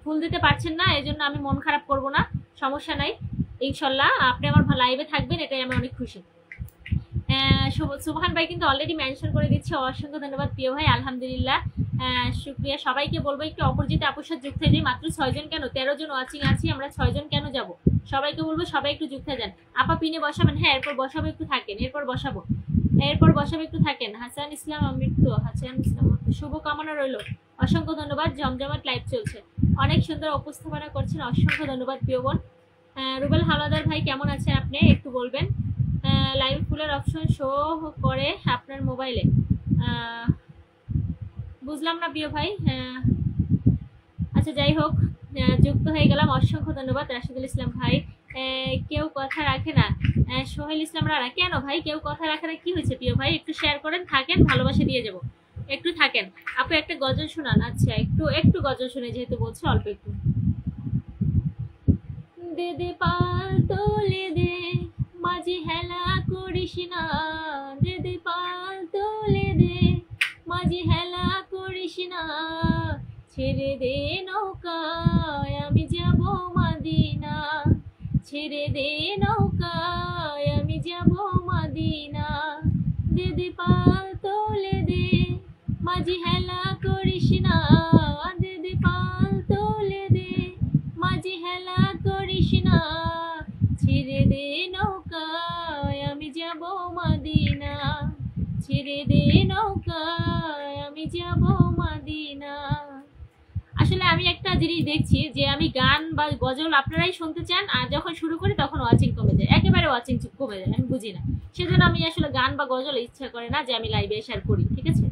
ফুল দিতে পারছেন না এজন্য আমি মন খারাপ করব না, সমস্যা নাই, ইনশাল্লাহ আপনি আমার লাইভে থাকবেন, এটাই আমি অনেক খুশি। সুবহান ভাই কিন্তু অলরেডি মেনশন করে দিচ্ছে, অসংখ্য ধন্যবাদ প্রিয় ভাই, আলহামদুলিল্লাহ, শুক্রিয়া। সবাইকে বলবো একটু অপরিচিত আপুর সাথে যুক্ত হয়ে যাই, মাত্র 6 জন, কেন 13 জন ওয়াচিং আছি, আমরা 6 জন কেন যাব? সবাইকে বলবো সবাই একটু যুক্ত হয়ে যান। আপা পিনে বসাবেন? হ্যাঁ এরপর বসাবো, একটু থাকেন, এরপর বসাবো, এরপর বসাবো, একটু থাকেন। হাসান ইসলাম অমৃত, হাসান ইসলাম শুভকামনা রইল, অসংখ্য ধন্যবাদ। জমজমাট লাইভ চলছে, অনেক সুন্দর উপস্থাপনা করছেন, অসংখ্য ধন্যবাদ প্রিয় বোন। রুবেল হাওলাদার ভাই কেমন আছেন আপনি একটু বলবেন? লাইভ ফুলের অপশন শো করে আপনার মোবাইলে, বুঝলাম না প্রিয় ভাই। আচ্ছা যাই হোক, যুক্ত হয়ে গেলাম, অসংখ্য ধন্যবাদ। রাশিদুল ইসলাম ভাই, কেউ কথা রাখে না, সোহেল ইসলাম রানা, কেন ভাই কেউ কথা রাখে না, কি হয়েছে প্রিয় ভাই? একটু শেয়ার করেন, থাকেন, ভালোবাসা দিয়ে যাব, একটু থাকেন। আপু একটা গজল শোনান। আচ্ছা একটু একটু গজল শুনে, যেহেতু বলছে অল্প একটু। দে দে পাল তোলে দে, মাঝি হেলা করি করিস না, দে দে পাল তুলে দে, মাঝি হেলা করিস না, ছেড়ে দে নৌকায় আমি যাব মাদিনা, ছেড়ে দে নৌকায় আমি যাব মাদিনা, দে দে পাল তুলে দে, মাঝি হেলা করিস না, দে দে পাল তুলে দে, মাঝি হেলা করিস না, ছেড়ে দে নৌকায় আমি যাব মাদিনা, ছেড়ে দে নৌকায় আমি যাব মাদিনা। আসলে আমি একটা জিনিস দেখছি যে আমি গান বা গজল আপনারাই শুনতে চান, আর যখন শুরু করি তখন ওয়াচিং কমে যায়, একেবারে ওয়াচিং কমে যায়, আমি বুঝি না। সেজন্য আমি আসলে গান বা গজল ইচ্ছা করে না যে আমি লাইভে শেয়ার করি, ঠিক আছে?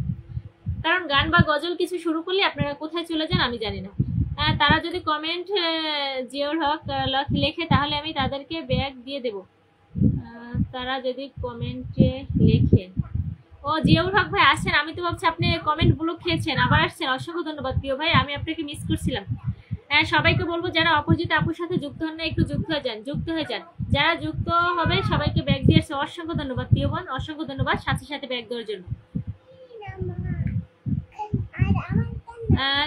কারণ গান বা গজল কিছু শুরু করলে আপনারা কোথায় চলে যান আমি জানি না। তারা যদি কমেন্ট জিওর হক লেখে তাহলে আমি তাদেরকে ব্যাগ দিয়ে দেব। তারা যদি কমেন্টে লেখে, ও জিয়াউর হক ভাই আসছেন, আমি তো ভাবছি আপনি কমেন্টগুলো খেয়েছেন, আবার আসছেন, অসংখ্য ধন্যবাদ প্রিয় ভাই, আমি আপনাকে মিস করছিলাম। সবাইকে বলবো যারা অপরাজিতা আপুর সাথে যুক্ত হন না একটু যুক্ত হয়ে যান, যুক্ত হয়ে যান, যারা যুক্ত হবে সবাইকে ব্যাগ দিয়েছে, অসংখ্য ধন্যবাদ প্রিয় বোন, অসংখ্য ধন্যবাদ সাথে সাথে ব্যাগ দেওয়ার জন্য।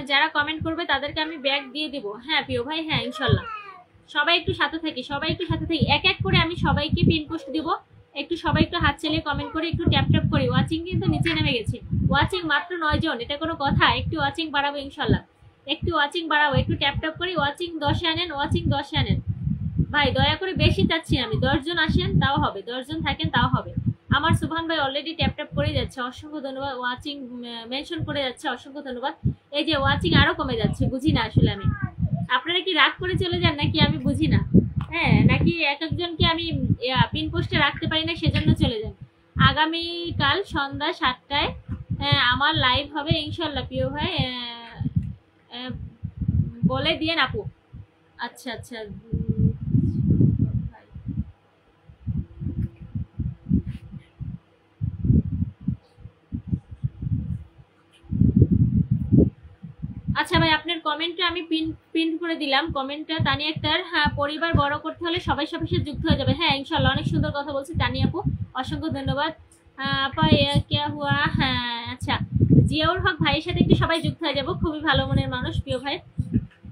যারা কমেন্ট করবে তাদেরকে আমি ব্যাগ দিয়ে দিব। হ্যাঁ প্রিয় ভাই, হ্যাঁ ইনশাল্লাহ। সবাই একটু সাথে থাকি, সবাই একটু সাথে থাকি, এক এক করে আমি সবাইকে পিন পোস্ট দিব। একটু সবাই একটু হাত চালিয়ে কমেন্ট করে একটু ট্যাপ ট্যাপ করি। ওয়াচিং কিন্তু নিচে নেমে গেছে, ওয়াচিং মাত্র 9 জন, এটা কোনো কথা? একটু ওয়াচিং বাড়াবো ইনশাল্লাহ, একটু ওয়াচিং বাড়াবো, একটু ট্যাপ ট্যাপ করি। ওয়াচিং 10 আনেন, ওয়াচিং 10 আনেন ভাই, দয়া করে বেশি চাচ্ছি আমি, 10 জন আসেন তাও হবে, 10 জন থাকেন তাও হবে। আমার সুবহান ভাই অলরেডি ট্যাপ ট্যাপ করে যাচ্ছে, অসংখ্য ধন্যবাদ। ওয়াচিং মেনশন করে যাচ্ছে, অসংখ্য ধন্যবাদ। এই যে ওয়াচিং আরো কমে যাচ্ছে, বুঝি না আসলে আমি, আপনারা কি রাগ করে চলে যান নাকি আমি বুঝি না। হ্যাঁ, নাকি এক একজনকে আমি পিন পোস্টে রাখতে পারি না সেজন্য চলে যান। আগামীকাল সন্ধ্যা 7টায় আমার লাইভ হবে ইনশাল্লাহ প্রিয় ভাই, বলে দিয়ে আপু। আচ্ছা আচ্ছা, আচ্ছা ভাই, আপনার কমেন্টটা আমি পিন করে দিলাম, কমেন্টটা তানিয়া আক্তার। হ্যাঁ, পরিবার বড় করতে হলে সবাই সবার সাথে যুক্ত হয়ে যাবে। হ্যাঁ ইনশাল্লাহ, অনেক সুন্দর কথা বলছি তানিয়া আপু, অসংখ্য ধন্যবাদ। আপা ক্যা হুয়া, হ্যাঁ আচ্ছা, জিয়াউর হক ভাইয়ের সাথে একটু সবাই যুক্ত হয়ে যাবো, খুবই ভালো মনের মানুষ প্রিয় ভাই,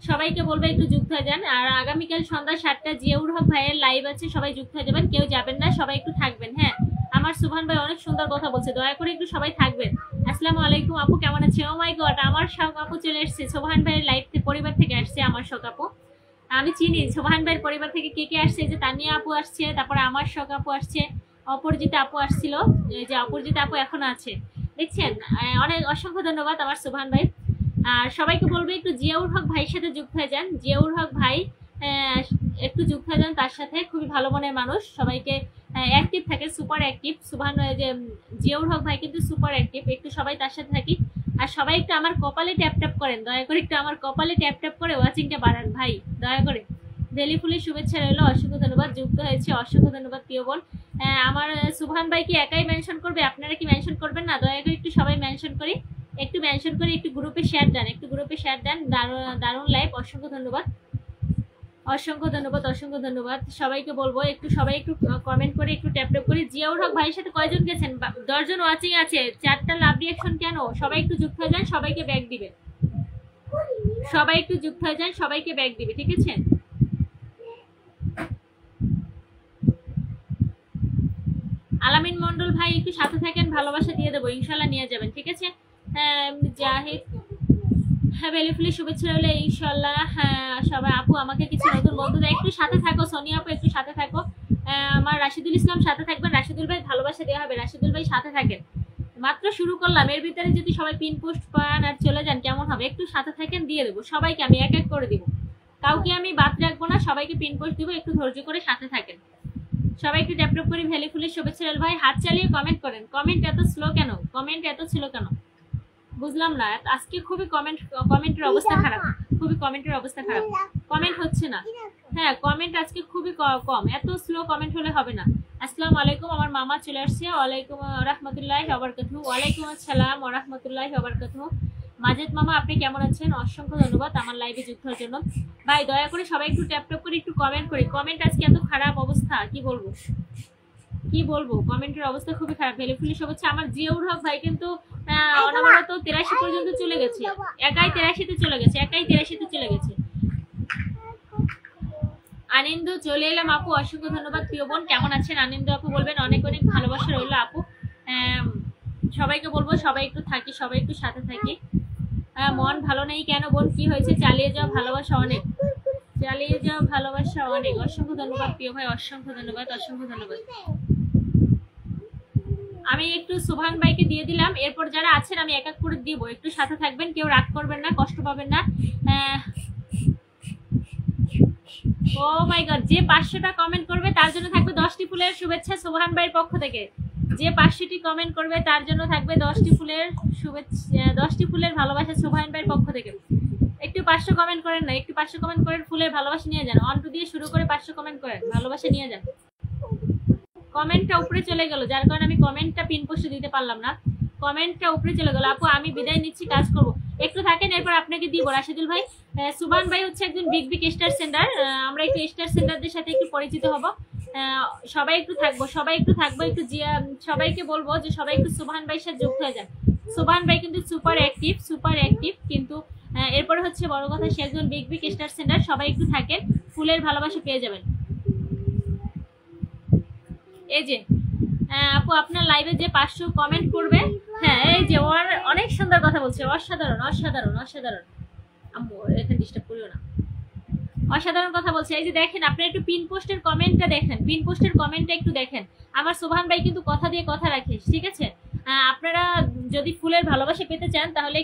সবাইকে বলবো একটু যুক্ত হয়ে যান। আর আগামীকাল সন্ধ্যা 7টা জিয়াউর হক ভাইয়ের লাইভ আছে, সবাই যুক্ত হয়ে যাবেন, কেউ যাবেন না, সবাই একটু থাকবেন। হ্যাঁ, আমার সুবহান ভাই অনেক সুন্দর কথা বলছে, দয়া করে একটু সবাই থাকবেন। আসসালামু আলাইকুম আপু, কেমন আছে? ও মাই গড, আমার শখ আপু চলে এসেছে, সুবহান ভাইয়ের লাইভ পরিবার থেকে আসছে আমার শখ আপু। আমি চিনি সুবহান ভাইয়ের পরিবার থেকে কে কে আসছে, যে তানিয়া আপু আসছে, তারপরে আমার শখ আপু আসছে, অপরাজিতা আপু আসছিল, যে অপরাজিতা আপু এখনো আছে, দেখছেন? অনেক অসংখ্য ধন্যবাদ আমার সুবহান ভাই। আর সবাইকে বলবো একটু জিয়াউর হক ভাইয়ের সাথে যুক্ত হয়ে যান, জিয়াউর হক ভাই একটু যুক্ত হয়ে যান তার সাথে, খুবই ভালো মনের মানুষ, সবাইকে অ্যাক্টিভ থাকে, সুপার অ্যাক্টিভ। সুবহান যে জিয়াউর হক ভাই কিন্তু সুপার অ্যাক্টিভ, একটু সবাই তার সাথে থাকি। আর সবাই একটু আমার কপালে ট্যাপ ট্যাপ করেন, দয়া করে একটু আমার কপালে ট্যাপ ট্যাপ করে ওয়াচিংটা বাড়ান ভাই, দয়া করে। ডেলি ফুলের শুভেচ্ছা রইল, অসংখ্য ধন্যবাদ, যুক্ত হয়েছে, অসংখ্য ধন্যবাদ প্রিয় বোন। আমার সুবহান ভাই কি একাই মেনশন করবে, আপনারা কি মেনশন করবেন না? দয়া করে একটু সবাই মেনশন করি, একটু মেনশন করে একটু গ্রুপে শেয়ার দেন, একটু গ্রুপে শেয়ার দেন। দারুণ লাইভ, অসংখ্য ধন্যবাদ, অসংখ্য ধন্যবাদ, অসংখ্য ধন্যবাদ। সবাইকে বলবো একটু সবাই একটু কমেন্ট করে একটু ট্যাপ ট্যাপ করি। জিয়াউর হক ভাইয়ের সাথে কয়জন গেছেন? 10 জন ওয়াচিং আছে, 4টা লাভ রিঅ্যাকশন কেন? সবাই একটু যুক্ত হয়ে যান, সবাইকে ব্যাগ দিবে, সবাই একটু যুক্ত হয়ে যান, সবাইকে ব্যাগ দিবে, ঠিক আছে? আলামিন মন্ডল ভাই একটু সাথে থাকেন, ভালোবাসা দিয়ে দেবো ইনশাল্লাহ, নিয়ে যাবেন, ঠিক আছে? জাহিদ, হ্যাঁ বেলিফুলি শুভেচ্ছা রইলে ইনশাল্লাহ। হ্যাঁ সবাই, আপু আমাকে কিছু নতুন বন্ধুদের একটু সাথে থাকো, সোনিয়া আপু একটু সাথে থাকো, আমার রাশিদুল ইসলাম সাথে থাকবেন, রাশিদুল ভাই ভালোবাসা দেওয়া হবে, রাশিদুল ভাই সাথে থাকেন, মাত্র শুরু করলাম, এর ভিতরে যদি সবাই পিন পোস্ট পান আর চলে যান কেমন হবে? একটু সাথে থাকেন, দিয়ে দেবো সবাইকে, আমি এক এক করে দিব, কাউকে আমি বাদ রাখবো না, সবাইকে পিন পোস্ট দিব, একটু ধৈর্য করে সাথে থাকেন। সবাই একটু ট্যাপ ট্যাপ করি, ভ্যালি ফুলের শুভেচ্ছা রইল ভাই, হাত চালিয়ে কমেন্ট করেন। কমেন্ট এত স্লো কেন? কমেন্ট এত ছিল কেন বুঝলাম না, আজকে খুবই কমেন্টের অবস্থা খারাপ, খুবই কমেন্টের অবস্থা খারাপ, কমেন্ট হচ্ছে না। হ্যাঁ কমেন্ট আজকে খুবই কম, এত স্লো কমেন্ট হলে হবে না। আসসালামু আলাইকুম, আমার মামা চলে আসছে, ওয়ালাইকুম রাহমাতুল্লাহি ওয়া বারাকাতুহু। ওয়ালাইকুম আসসালাম ওয়া রাহমাতুল্লাহি ওয়া বারাকাতুহু। মাজেদ মামা আপনি কেমন আছেন? অসংখ্য ধন্যবাদ আমার লাইভে যুক্ত হওয়ার জন্য ভাই, দয়া করে সবাই একটু ট্যাপ ট্যাপ করে একটু কমেন্ট করি। কমেন্ট আজকে এত খারাপ অবস্থা, কি বলবো? কি বলবো, কমেন্টের অবস্থা খুবই খারাপ। ভেলিফুলি শুভেচ্ছা। আমার জিয়াউর হক ভাই কিন্তু অনবরত 83 পর্যন্ত চলে গেছে, একাই 83-তে চলে গেছে, একাই 83-তে চলে গেছে। আনন্দ চলে এলাম আপু, অসংখ্য ধন্যবাদ। প্রিয় বোন কেমন আছেন? আনন্দ আপু বলবেন অনেক অনেক ভালোবাসা রইলো আপু। সবাইকে বলবো সবাই একটু থাকি, সবাই একটু সাথে থাকি। মন ভালো নেই কেন বোন, কি হয়েছে? চালিয়ে যাও, ভালোবাসা অনেক, চালিয়ে যাও, ভালোবাসা অনেক। অসংখ্য ধন্যবাদ প্রিয় ভাই, অসংখ্য ধন্যবাদ, অসংখ্য ধন্যবাদ। আমি একটু সুবহান ভাইকে দিয়ে দিলাম, এরপর যারা আছেন আমি এক এক করে দিব, একটু সাথে থাকবেন, কেউ রাগ করবেন না, কষ্ট পাবেন না। ও মাই গড, যে 500টা কমেন্ট করবে তার জন্য থাকবে 10টি ফুলের শুভেচ্ছা সুবহান ভাইয়ের পক্ষ থেকে। যে 500টি কমেন্ট করবে তার জন্য থাকবে 10টি ফুলের শুভেচ্ছা, 10টি ফুলের ভালোবাসা সুবহান ভাইয়ের পক্ষ থেকে। একটু 500 কমেন্ট করেন না, একটু 500 কমেন্ট করেন, ফুলের ভালোবাসা নিয়ে যান। 1 2 দিয়ে শুরু করে 500 কমেন্ট করেন, ভালোবাসা নিয়ে যান। কমেন্টটা উপরে চলে গেল, যার কারণে আমি কমেন্টটা পিন পোস্টে দিতে পারলাম না। কমেন্টটা উপরে চলে গেল। আপু আমি বিদায় নিচ্ছি, কাজ করব, একটু থাকেন, এরপর আপনাকে দিব। রাশিদুল ভাই, সুবহান ভাই হচ্ছে একজন বিগ বিগ স্টার সেন্টার। আমরা একটু স্টার সেন্টারদের সাথে একটু পরিচিত হব। সবাই একটু থাকবো, সবাই একটু থাকবো, একটু সবাইকে বলবো যে সবাই একটু সুবহান ভাইয়ের সাথে যুক্ত হয়ে যান। সুবহান ভাই কিন্তু সুপার অ্যাক্টিভ, সুপার অ্যাক্টিভ। কিন্তু এরপরে হচ্ছে বড় কথা, সে একজন বিগ বিগ স্টার সেন্টার। সবাই একটু থাকেন, ফুলের ভালোবাসা পেয়ে যাবেন। এই যে আপু আপনার লাইভে যে 500 কমেন্ট করবে, হ্যাঁ এই যে ওর অনেক সুন্দর কথা বলছে, অসাধারণ অসাধারণ অসাধারণ। আম্মু এখানে ডিস্টার্ব করিও না, অসাধারণ কথা বলছে। এই যে দেখেন, আপনি একটু পিন পোস্টের কমেন্টটা দেখেন, পিন পোস্টের কমেন্টটা একটু দেখেন। আমার সুবহান ভাই কিন্তু কথা দিয়ে কথা রাখে, ঠিক আছে? আপনারা যদি ফুলের ভালোবাসা পেতে চান তাহলে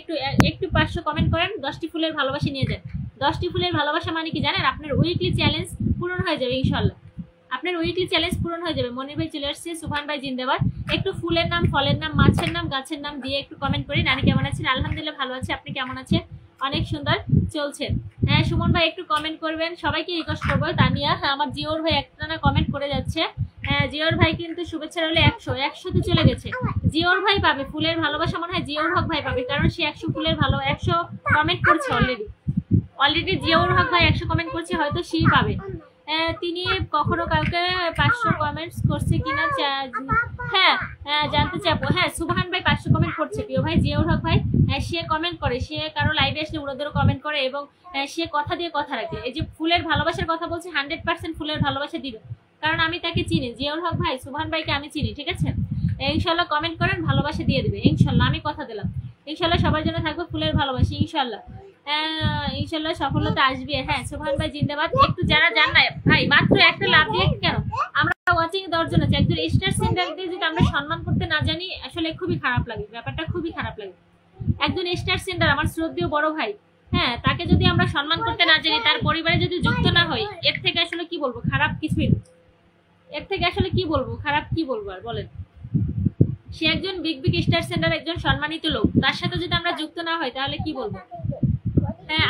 একটু 500 কমেন্ট করেন, 10টি ফুলের ভালোবাসা নিয়ে যান। 10টি ফুলের ভালোবাসা মানে কি জানেন? আপনার উইকলি চ্যালেঞ্জ পূরণ হয়ে যাবে ইনশাল্লাহ, আপনার উইকলি চ্যালেঞ্জ পূরণ হয়ে যাবে। মনির ভাই চলে আসছে, সুবহান ভাই জিন্দাবাদ। একটু ফুলের নাম, ফলের নাম, মাছের নাম, গাছের নাম দিয়ে একটু কমেন্ট করি। নানি কেমন আছেন? আলহামদুলিল্লাহ ভালো আছে, আপনি কেমন আছেন? অনেক সুন্দর চলছে। হ্যাঁ সুমন ভাই একটু কমেন্ট করবেন, সবাইকে রিকোয়েস্ট করবো। তানিয়া, আমার জিওর ভাই একটানা কমেন্ট করে যাচ্ছে। জিওর ভাই কিন্তু শুভেচ্ছা রইলে 100-তে চলে গেছে। জিওর ভাই পাবে ফুলের ভালোবাসা, মনে হয় জিওর হক ভাই পাবে, কারণ সে 100 ফুলের 100 কমেন্ট করছে অলরেডি। জিওর হক ভাই 100 কমেন্ট করছে, হয়তো সেই পাবে। তিনি কখনো কাউকে 500 কমেন্টস করছে কিনা হ্যাঁ জানতে চাইবো। হ্যাঁ সুবহান ভাই 500 কমেন্ট করছে প্রিয় ভাই। জিয়াউর হক ভাই সে কমেন্ট করে, সে কারো লাইভে আসলে উড়োদেরও কমেন্ট করে, এবং সে কথা দিয়ে কথা রাখে। এই যে ফুলের ভালোবাসার কথা বলছে, 100% ফুলের ভালোবাসা দিবে, কারণ আমি তাকে চিনি। জিয়াউর হক ভাই, সুবহান ভাইকে আমি চিনি, ঠিক আছে? ইনশাল্লাহ কমেন্ট করেন, ভালোবাসা দিয়ে দিবে ইনশাল্লাহ, আমি কথা দিলাম। ইনশাল্লাহ সবার জন্য থাকবে ফুলের ভালোবাসা ইনশাল্লাহ। ইনশাল্লাহ সফলতা আসবে। হ্যাঁ সুবহান ভাই জিন্দাবাদ। একটু যারা জান না ভাই, মাত্র একটা লাভ দিয়ে কেন আমরা ওয়াচিং 10 জন আছে, একজন স্টার সেন্টারকে যদি আমরা সম্মান করতে না জানি, আসলে খুবই খারাপ লাগে, ব্যাপারটা খুবই খারাপ লাগে। একজন স্টার সেন্টার, আমার শ্রদ্ধেয় বড় ভাই, হ্যাঁ তাকে যদি আমরা সম্মান করতে না জানি, তার পরিবারে যদি যুক্ত না হই, এর থেকে আসলে কি বলবো, খারাপ কিছুই না। এর থেকে আসলে কি বলবো, খারাপ কি বলবো আর বলেন? সে একজন বিগ বিগ স্টার সেন্টার, একজন সম্মানিত লোক, তার সাথে যদি আমরা যুক্ত না হই তাহলে কি বলবো?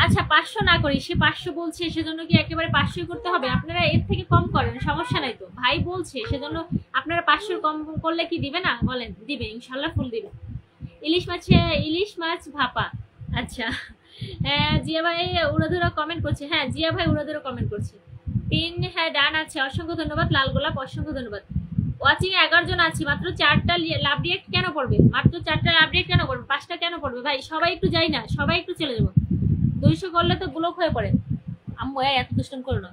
আচ্ছা 500 না করি, সে 500 বলছে সেজন্য কি একেবারে 500 করতে হবে? আপনারা এর থেকে কম করেন, সমস্যা নাই তো। ভাই বলছে সেজন্য আপনারা 500 কম করলে কি দিবে না? বলেন দিবে, ইনশাল্লাহ ফুল দিবে। ইলিশ মাছ ভাপা, আচ্ছা। জিয়া ভাই উড়াধুরা কমেন্ট করছে, হ্যাঁ জিয়া ভাই উড়াধুরা কমেন্ট করছে। পিন হ্যাঁ ডান আছে, অসংখ্য ধন্যবাদ। লাল গোলাপ, অসংখ্য ধন্যবাদ। ওয়াচিং 11 জন আছি, মাত্র 4টা লাভ রিয়েক্ট কেন পড়বে? মাত্র 4টা লাভ রিয়েক্ট কেন পড়বে? 5টা কেন পড়বে ভাই? সবাই একটু যাই না, সবাই একটু চলে যাবো। 200 করলে তো ব্লক হয়ে পড়ে। আম্মু এত দুষ্টুম করো না।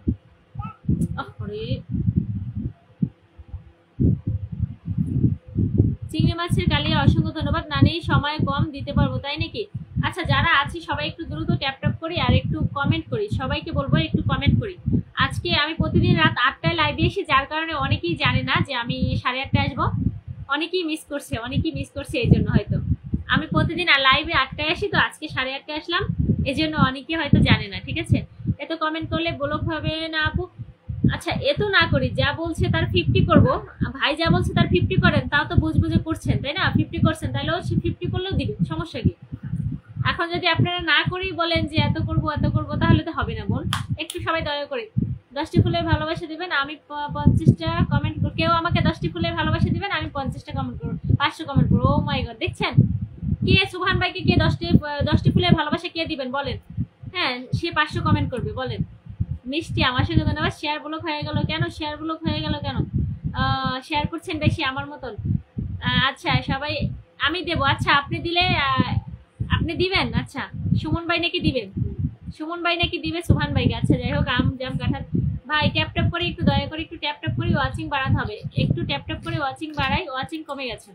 চিংড়ি মাছের কালিয়া, অসংখ্য ধন্যবাদ। নানি সময় কম দিতে পারবো, তাই নাকি? আচ্ছা যারা আছি সবাই একটু দ্রুত ট্যাপ করি আর একটু কমেন্ট করি, সবাইকে বলবো একটু কমেন্ট করি। আজকে আমি প্রতিদিন রাত 8টায় লাইভে এসে, যার কারণে অনেকেই জানে না যে আমি 8:30টায় আসবো। অনেকেই মিস করছে এই জন্য হয়তো। আমি প্রতিদিন লাইভে 8টায় আসি, তো আজকে 8:30টায় আসলাম, এই জন্য অনেকে হয়তো জানে না, ঠিক আছে? এত কমেন্ট করলে ব্লক হবে না আপু। আচ্ছা এত না করি, যা বলছে তার 50 করবো। ভাই যা বলছে তার 50 করেন, তাও তো বুঝে করছেন, তাই না? 50 করছেন, তাহলেও সে 50 করলেও দিবে, সমস্যা কি? এখন যদি আপনারা না করেই বলেন যে এত করবো তাহলে তো হবে না বোন। একটু সবাই দয়া করে 10টি ফুলের ভালোবাসা দিবেন, আমি 50টা কমেন্ট করব। কেউ আমাকে 10টি ফুলের ভালোবাসা দিবেন, আমি 50টা কমেন্ট করবো, 500 কমেন্ট করবো। ও মাই গড, দেখছেন? কে সুবহান ভাইকে কে 10টি ফুলের ভালোবাসা কে দিবেন বলেন? হ্যাঁ সে 500 কমেন্ট করবে, বলেন। মিষ্টি, আমার সঙ্গে ধন্যবাদ। শেয়ার ব্লক হয়ে গেল কেন? শেয়ার করছেন বেশি আমার মতন। আচ্ছা সবাই আমি দেবো। আচ্ছা আপনি দিলে আপনি দিবেন? আচ্ছা সুমন ভাই নাকি দিবেন, সুমন ভাই নাকি দিবে সুহান ভাইকে। আচ্ছা যাই হোক, আম জাম কাঁঠাল ভাই ট্যাপ ট্যাপ করে একটু দয়া করে একটু ট্যাপ ট্যাপ করে ওয়াচিং বাড়াতে হবে, একটু ট্যাপ ট্যাপ করে ওয়াচিং বাড়াই, ওয়াচিং কমে গেছে।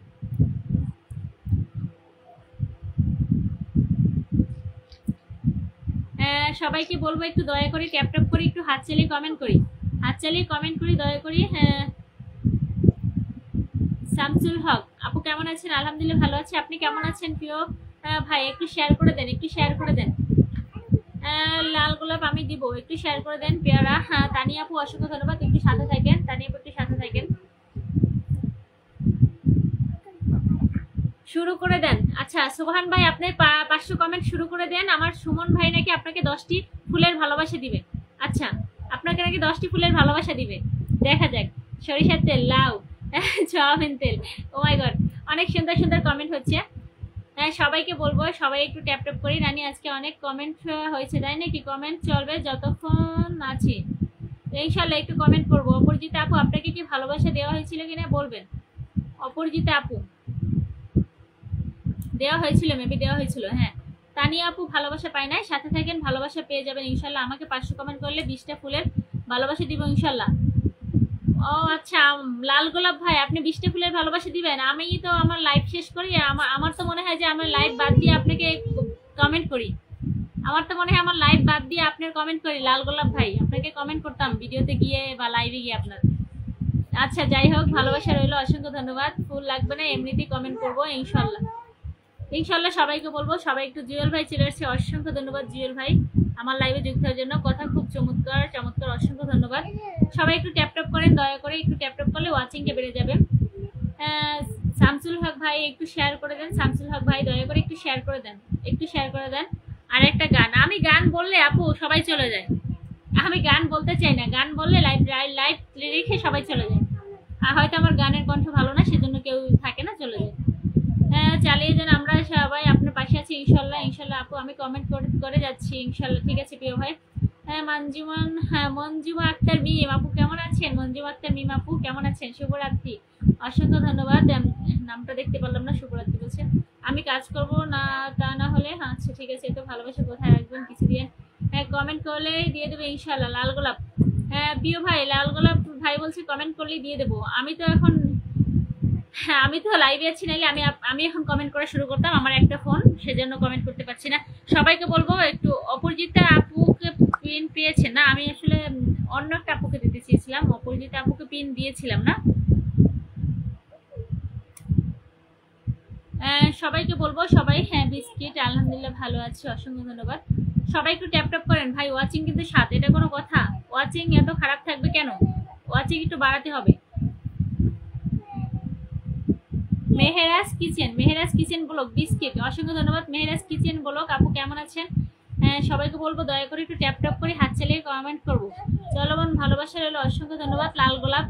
সবাইকে বলবো একটু দয়া করে ট্যাপ ট্যাপ করে একটু হাত চালিয়ে কমেন্ট করি, হাত চালিয়ে কমেন্ট করি দয়া করি। শামসুল হক আপু কেমন আছেন? আলহামদুলিল্লাহ ভালো আছি, আপনি কেমন আছেন প্রিয় ভাই? একটু শেয়ার করে দেন, একটু শেয়ার করে দেন। লাল গোলাপ আমি দিব, একটু শেয়ার করে দেন পেয়ারা। তানিয়া আপু অসংখ্য ধন্যবাদ, একটু সাথে থাকেন। তানিয়া আপু একটু সাথে থাকেন, শুরু করে দেন। আচ্ছা সুবহান ভাই আপনি 500 কমেন্ট শুরু করে দেন। আমার সুমন ভাই নাকি আপনাকে 10টি ফুলের ভালোবাসা দিবে। আচ্ছা আপনাকে নাকি 10টি ফুলের ভালোবাসা দিবে, দেখা যাক। সরিষার তেল, লাউ, সয়াবিন তেল, ও মাই গড, অনেক সুন্দর সুন্দর কমেন্ট হচ্ছে। সবাইকে বলবো সবাই একটু ট্যাপ ট্যাপ করি। রানী আজকে অনেক কমেন্ট হয়েছে তাই নাকি? কমেন্ট চলবে যতক্ষণ আছি, ইনশাল্লাহ একটু কমেন্ট করবো। অপরিচিতা আপু আপনাকে কি ভালোবাসা দেওয়া হয়েছিল কিনা বলবেন। অপরিচিতা আপু দেওয়া হয়েছিল, মেবি দেওয়া হয়েছিল। হ্যাঁ তানিয়া আপু ভালোবাসা পায় নাই, সাথে থাকেন ভালোবাসা পেয়ে যাবেন ইনশাল্লাহ। আমাকে 500 কমেন্ট করলে 20টা ফুলের ভালোবাসা দিব ইনশাল্লাহ। ও আচ্ছা লাল গোলাপ ভাই আপনি 20টা ফুলের ভালোবাসা দিবেন? আমি তো আমার লাইভ শেষ করি, আমার তো মনে হয় যে আমার লাইভ বাদ দিয়ে আপনাকে কমেন্ট করি, আমার তো মনে হয় আমার লাইভ বাদ দিয়ে আপনার কমেন্ট করি। লাল গোলাপ ভাই আপনাকে কমেন্ট করতাম ভিডিওতে গিয়ে বা লাইভে গিয়ে আপনার। আচ্ছা যাই হোক, ভালোবাসা রইলো, অসংখ্য ধন্যবাদ। ফুল লাগবে না, এমনিতেই কমেন্ট করবো ইনশাল্লাহ। ইনশাল্লাহ সবাইকে বলবো। সবাই একটু জুয়েল ভাই চলে আসছে, অসংখ্য ধন্যবাদ জুয়েল ভাই আমার লাইভে যুক্ত হওয়ার জন্য। কথা খুব চমৎকার চমৎকার, অসংখ্য ধন্যবাদ। সবাই একটু ট্যাপ ট্যাপ করেন দয়া করে, একটু ট্যাপ ট্যাপ করলে ওয়াচিংটা বেড়ে যাবে। শামসুল হক ভাই একটু শেয়ার করে দেন, শামসুল হক ভাই দয়া করে একটু শেয়ার করে দেন, একটু শেয়ার করে দেন। আর একটা গান, আমি গান বললে আপু সবাই চলে যায়, আমি গান বলতে চাই না, গান বললে লাইভ লাইভ রেখে সবাই চলে যায়। আর হয়তো আমার গানের কণ্ঠ ভালো না সেজন্য কেউ থাকে না, চলে যায়। চালিয়ে যান, আমরা সবাই আপনার পাশে আছি ইনশাল্লাহ। ইনশাল্লাহ আপু আমি কমেন্ট করে যাচ্ছি ইনশাল্লাহ। ঠিক আছে প্রিয় ভাই। মঞ্জুমা আক্তার মিম আপু কেমন আছেন? মঞ্জুমা আক্তার মিম আপু কেমন আছেন? শুভরাত্রি, অসংখ্য ধন্যবাদ। নামটা দেখতে পারলাম না, শুভরাত্রি বলছেন। আমি কাজ করব না, তা না হলে আচ্ছা ঠিক আছে। তো ভালোবাসা কোথায় রাখবেন কিছু দিয়ে কমেন্ট করলে দিয়ে দেবে ইনশাল্লাহ। লাল গোলাপ প্রিয় ভাই, লাল গোলাপ ভাই বলছে কমেন্ট করলেই দিয়ে দেবো। আমি তো এখন আমি তো লাইভে আছি, নাইলে আমি এখন কমেন্ট করা শুরু করতাম। আমার একটা ফোন, সেজন্য কমেন্ট করতে পারছি না। সবাইকে বলবো একটু, অপরিচিতা আপুকে পিন পেয়েছে না? আমি আসলে অন্য একটা আপুকে দিতে চেয়েছিলাম, অপরিচিতা আপুকে পিন দিয়েছিলাম না। সবাইকে বলবো সবাই, হ্যাঁ বিস্কিট আলহামদুলিল্লাহ ভালো আছে, অসংখ্য ধন্যবাদ। সবাই একটু ট্যাপ ট্যাপ করেন ভাই। ওয়াচিং কিন্তু 7, এটা কোনো কথা? ওয়াচিং এত খারাপ থাকবে কেন? ওয়াচিং একটু বাড়াতে হবে। মেহেরাজ কিচেন ব্লগ বিস্কিট, অসংখ্য ধন্যবাদ। মেহেরাজ কিচেন ব্লগ আপু কেমন আছেন? সবাইকে বলবো দয়া করে একটু ট্যাপ ট্যাপ করে হাত চালিয়ে কমেন্ট করবো। চলমান ভালোবাসা রইলো, অসংখ্য ধন্যবাদ। লাল গোলাপ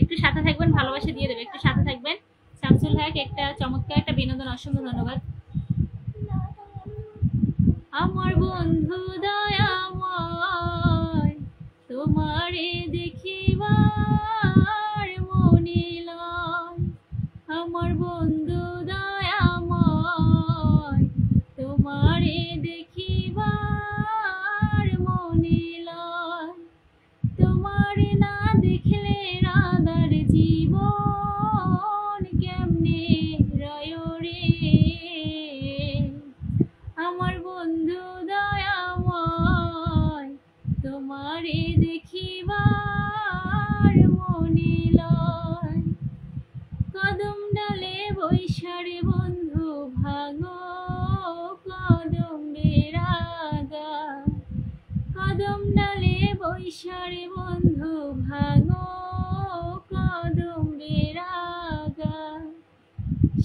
একটু সাথে থাকবেন, ভালোবাসা দিয়ে দেবে, একটু সাথে থাকবেন। শামসুল হক একটা চমৎকার একটা বিনোদন, অসংখ্য ধন্যবাদ। আমার বন্ধু দয়াময় তোমারে দেখিবার মনে লয়, আমার বন্ধু দয়াময় তোমারে দেখিবার মনে লয়, তোমার না দেখলে রাধার জীবন কেমনে রয় রে, আমার বন্ধু দয়াময় তোমারে দেখিবার মনে লয়, কদম ডালে বৈশারে বন্ধু ভাঙো কদম বেরাগা, কদম ডালে বৈশারে বন্ধু ভাঙো কদম বেরাগা,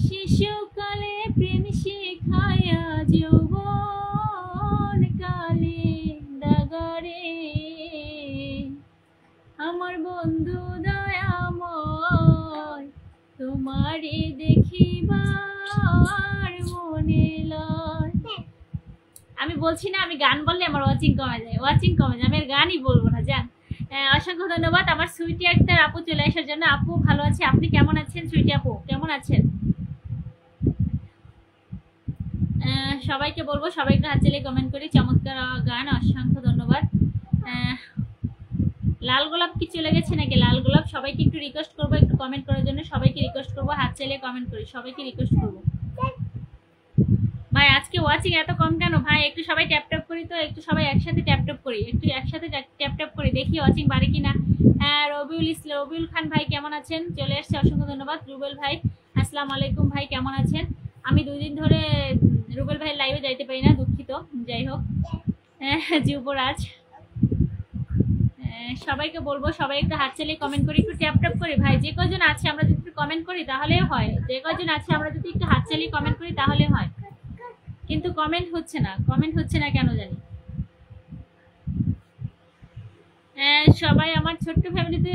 শিশুকালে প্রেম শিখায়া যৌবন কালে দাগারে, আমার বন্ধু দয়াময় তোমারে দেখিবার মনে লয়। আমি বলছি না আমি গান বললে আমার ওয়াচিং কমে যায়, ওয়াচিং কমে যায়, আমি আর গানই বলবো না, জান। অসংখ্য ধন্যবাদ আমার সুইটি আক্তার আপু চলে আসার জন্য। আপু ভালো আছে, আপনি কেমন আছেন? সুইটি আপু কেমন আছেন? সবাইকে বলবো সবাই একটু হাত চালিয়ে কমেন্ট করি। চমৎকার গান, অসংখ্য ধন্যবাদ। লাল গোলাপ কি চলে গেছে নাকি? লাল গোলাপ সবাইকে একটু রিকোয়েস্ট করবো একটু কমেন্ট করার জন্য, সবাইকে রিকোয়েস্ট করবো হাত চালিয়ে কমেন্ট করি, সবাইকে রিকোয়েস্ট করবো। ভাই আজকে ওয়াচিং এত কম কেন ভাই? একটু সবাই ট্যাপ ট্যাপ করি তো, একটু সবাই একসাথে ট্যাপ ট্যাপ করি, একটু একসাথে ট্যাপ ট্যাপ করি, দেখি ওয়াচিং বাড়ে কিনা। রবিউল খান ভাই কেমন আছেন? চলে এসছে, অসংখ্য ধন্যবাদ। রুবেল ভাই আসসালামু আলাইকুম ভাই কেমন আছেন? আমি 2 দিন ধরে রুবেল ভাই লাইভে যাইতে পারি না, দুঃখিত। যাই হোক, যুবরাজ সবাইকে বলবো সবাই একটু হাত চালিয়ে কমেন্ট করি, একটু ট্যাপ ট্যাপ করি ভাই। যে কজন আছে আমরা যদি একটু কমেন্ট করি তাহলে হয়, যে কজন আছে আমরা যদি একটু হাত চালিয়ে কমেন্ট করি তাহলে হয়, কিন্তু কমেন্ট হচ্ছে না, কমেন্ট হচ্ছে না কেন জানি। সবাই আমার ছোট্ট ফ্যামিলিতে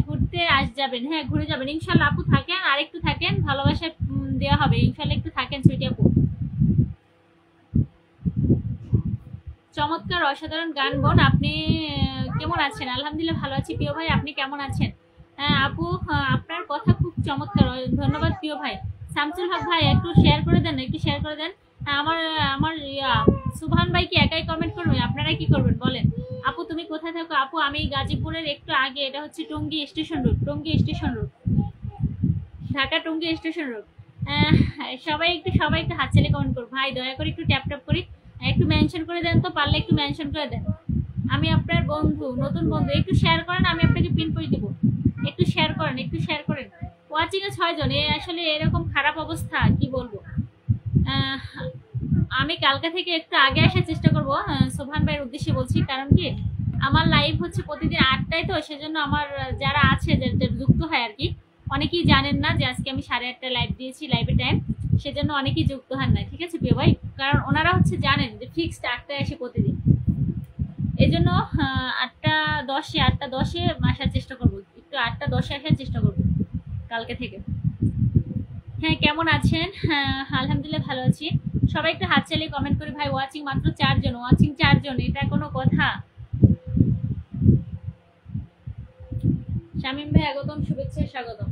ঘুরতে যাবেন, হ্যাঁ ঘুরে যাবেন ইনশাল্লাহ। আপু থাকেন, আর একটু থাকেন, ভালোবাসা দেওয়া হবে ইনশাল্লাহ, একটু থাকেন সুইটি আপু। চমৎকার অসাধারণ গান বোন, আপনি কেমন আছেন? আলহামদুলিল্লাহ ভালো আছি প্রিয় ভাই, আপনি কেমন আছেন? আপু আপনার কথা খুব চমৎকার, ধন্যবাদ প্রিয় ভাই। শামসুল হক ভাই একটু শেয়ার করে দেন, একটু শেয়ার করে দেন। আমার আমার সুবহান ভাই কি একাই কমেন্ট করবেন? আপনারা কি করবেন বলেন? আপু তুমি কোথায় থাকো? আপু আমি গাজীপুরের একটু আগে, এটা হচ্ছে Tongi station road, Tongi station road, Dhaka Tongi station road. সবাই একটু হাত চালিয়ে কমেন্ট করুন ভাই, দয়া করে একটু ট্যাপ ট্যাপ করি, একটু মেনশন করে দেন তো, পারলে একটু মেনশন করে দেন। আমি আপনার বন্ধু, নতুন বন্ধু, একটু শেয়ার করেন, আমি আপনাকে পিন করে দিব, একটু শেয়ার করেন, একটু শেয়ার করেন। ওয়াচিং এ 6 জন, আসলে এরকম খারাপ অবস্থা কি বলবো। আমি কালকে থেকে একটু আগে আসার চেষ্টা করবো, সোভান ভাইয়ের উদ্দেশ্যে বলছি, কারণ কি আমার লাইভ হচ্ছে প্রতিদিন 8টায়, তো সেজন্য আমার যারা আছে যুক্ত হয় আর কি, অনেকেই জানেন না যে আজকে আমি 8:30 লাইভ দিয়েছি, লাইভের টাইম, সেজন্য অনেকেই যুক্ত হন না, ঠিক আছে প্রিয় ভাই? কারণ ওনারা হচ্ছে জানেন যে ফিক্সড 8টায় আসে প্রতিদিন, এই জন্য 8টা 10-এ আসার চেষ্টা করবো, একটু 8টা 10-এ আসার চেষ্টা করবো কালকে থেকে। হ্যাঁ কেমন আছেন? আলহামদুলিল্লাহ ভালো আছি। সবাই একটু হাত চালিয়ে কমেন্ট করি ভাই। ওয়াচিং মাত্র 4 জন, ওয়াচিং 4 জন, এটা কোনো কথা? শামিম ভাই আগতম, শুভেচ্ছা স্বাগতম।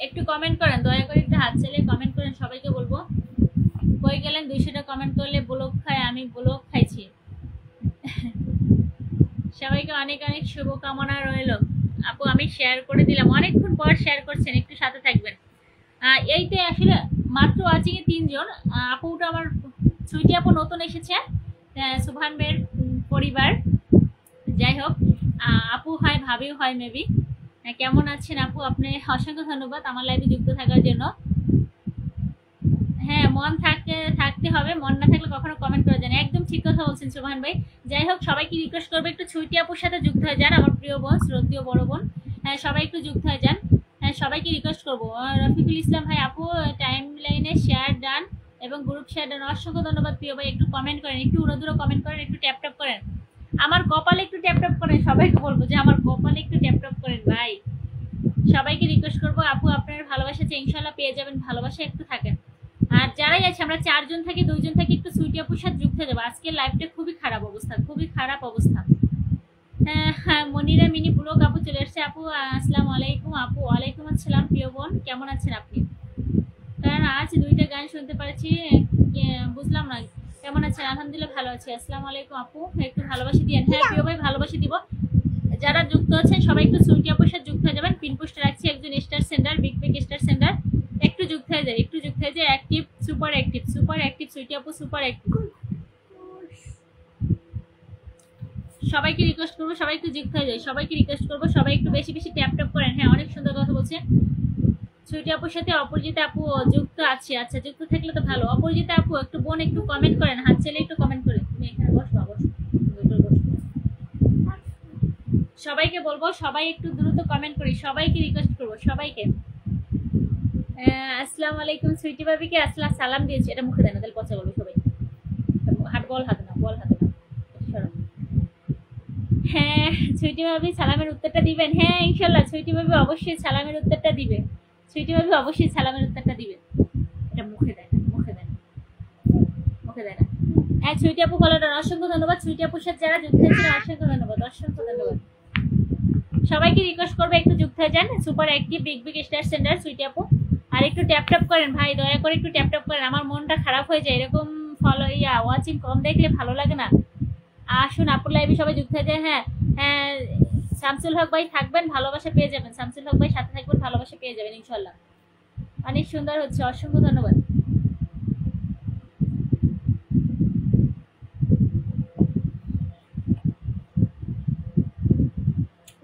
একটু কমেন্ট করেন, দয়া করে একটু হাত চালিয়ে কমেন্ট করেন, সবাইকে বলবো। কই গেলেন? 200টা কমেন্ট করলে ব্লক খায়, আমি ব্লক খাইছি। সবাইকে অনেক অনেক শুভকামনা রইল। আপু আমি শেয়ার করে দিলাম, অনেকক্ষণ পর শেয়ার করছেন, একটু সাথে থাকবেন। এইতে আসলে মাত্র ওয়াচিং এ 3 জন। আপুটা আমার সুইটি আপু নতুন এসেছে, সুবহান ভাইয়ের পরিবার। যাই হোক, আপু হয় ভাবিও হয় মেবি। কেমন আছেন আপু? আপনি অসংখ্য ধন্যবাদ আমার লাইভে যুক্ত থাকার জন্য। হ্যাঁ মন থাকতে হবে, মন না থাকলে কখনো কমেন্ট করে যান, একদম ঠিক কথা বলছেন সুবহান ভাই। যাই হোক, সবাইকে রিকোয়েস্ট করবো একটু সুইটি আপুর সাথে যুক্ত হয়ে যান, আমার প্রিয় বোন, শ্রদ্ধেয় বড় বোন। হ্যাঁ সবাই একটু যুক্ত হয়ে যান, সবাইকে রিকোয়েস্ট করবো। রফিকুল ইসলাম ভাই আপু টাইম লাইনে শেয়ার ডান এবং গ্রুপ শেয়ার ডান, অসংখ্য ধন্যবাদ প্রিয় ভাই। একটু কমেন্ট করেন, একটু উড়ো কমেন্ট করেন, একটু ট্যাপ ট্যাপ করেন, আমার কপালে একটু ট্যাপ ট্যাপ করেন, সবাইকে বলবো যে আমার কপালে একটু ট্যাপ ট্যাপ করেন ভাই। সবাইকে রিকোয়েস্ট করবো, আপু আপনার ভালোবাসা ইনশাল্লাহ পেয়ে যাবেন, ভালোবাসা একটু থাকেন। আর যারাই আছে, আমরা 4 জন থাকি, 2 জন থাকি, একটু সুইটি আপুর সাথে যুক্ত হয়ে যাবো। আজকের লাইভটা খুবই খারাপ অবস্থা, খুবই খারাপ অবস্থা। হ্যাঁ মনিরা মিনি ব্লগ আপু চলে আসছে। আপু আসসালামু আলাইকুম। আপু ওয়ালাইকুম আসসালাম প্রিয় বোন, কেমন আছেন আপনি? কারণ আজ 2টা গান শুনতে পারছি, বুঝলাম না কেমন আছেন। আলহামদুলিল্লাহ ভালো আছি। আসসালামু আলাইকুম আপু, একটু ভালোবাসি দিয়েন। হ্যাঁ প্রিয় ভাই ভালোবাসি দিব। যারা যুক্ত আছেন সবাই একটু সুইটি আপুর সাথে যুক্ত হয়ে যাবেন। পিন পোস্টে রাখছি, একজন star centre, big star centre, একটু যুক্ত হয়ে যায়, একটু যুক্ত হয়ে যায়। Active, super active, super active Sweety আপু, সুপার অ্যাক্টিভ। সবাইকে রিকোয়েস্ট করবো সবাই একটু যুক্ত হয়ে যায়, সবাইকে রিকোয়েস্ট করবো সবাই একটু বেশি বেশি ট্যাপ ট্যাপ করেন। হ্যাঁ অনেক সুন্দর কথা বলছেন। সুইটি আপুর সাথে অপরিচিতা আপু যুক্ত আছে, আচ্ছা যুক্ত থাকলে তো ভালো। অপরিচিতা আপু একটু বোন একটু কমেন্ট করেন, হাত চালিয়ে একটু কমেন্ট করে। তুমি এখানে বসো, সবাইকে বলবো সবাই একটু দ্রুত কমেন্ট করি, সবাইকে রিকোয়েস্ট করবো সবাইকে। আসসালামু আলাইকুম সুইটি ভাবিকে আসসালাম সালাম দিয়েছি, এটা মুখে দেন না তাহলে পচা বলবে সবাই। হাত বল হাতে না, বল হাতে না। হ্যাঁ সুইটি ভাবি সালামের উত্তরটা দিবেন? হ্যাঁ ইনশাল্লাহ সুইটি ভাবি অবশ্যই সালামের উত্তরটা দিবে। সুইটি ভাবি অবশ্যই সালামের উত্তরটা দিবেন। এটা মুখে দেয় না, মুখে দেয় না, মুখে দেয় না। হ্যাঁ সুইটি আপু বলো, অসংখ্য ধন্যবাদ। সুইটি আপুর সাথে যারা যুক্ত হয়েছেন অসংখ্য ধন্যবাদ, অসংখ্য ধন্যবাদ। সবাইকে রিকোয়েস্ট করবে একটু যুক্ত হয়ে যান। Super active big big star centre Sweety আপু। আর একটু ট্যাপ ট্যাপ করেন ভাই, দয়া করে একটু ট্যাপ ট্যাপ করেন, আমার মনটা খারাপ হয়ে যায় এরকম ফলো ওয়াচিং কম দেখলে ভালো লাগে না। আসুন আপুর লাইভে সবাই যুক্ত হয়ে যায়। হ্যাঁ হ্যাঁ শামসুল হক ভাই থাকবেন, ভালোবাসা পেয়ে যাবেন। শামসুল হক ভাই সাথে থাকবেন, ভালোবাসা পেয়ে যাবেন ইনশাল্লাহ। অনেক সুন্দর হচ্ছে, অসংখ্য ধন্যবাদ।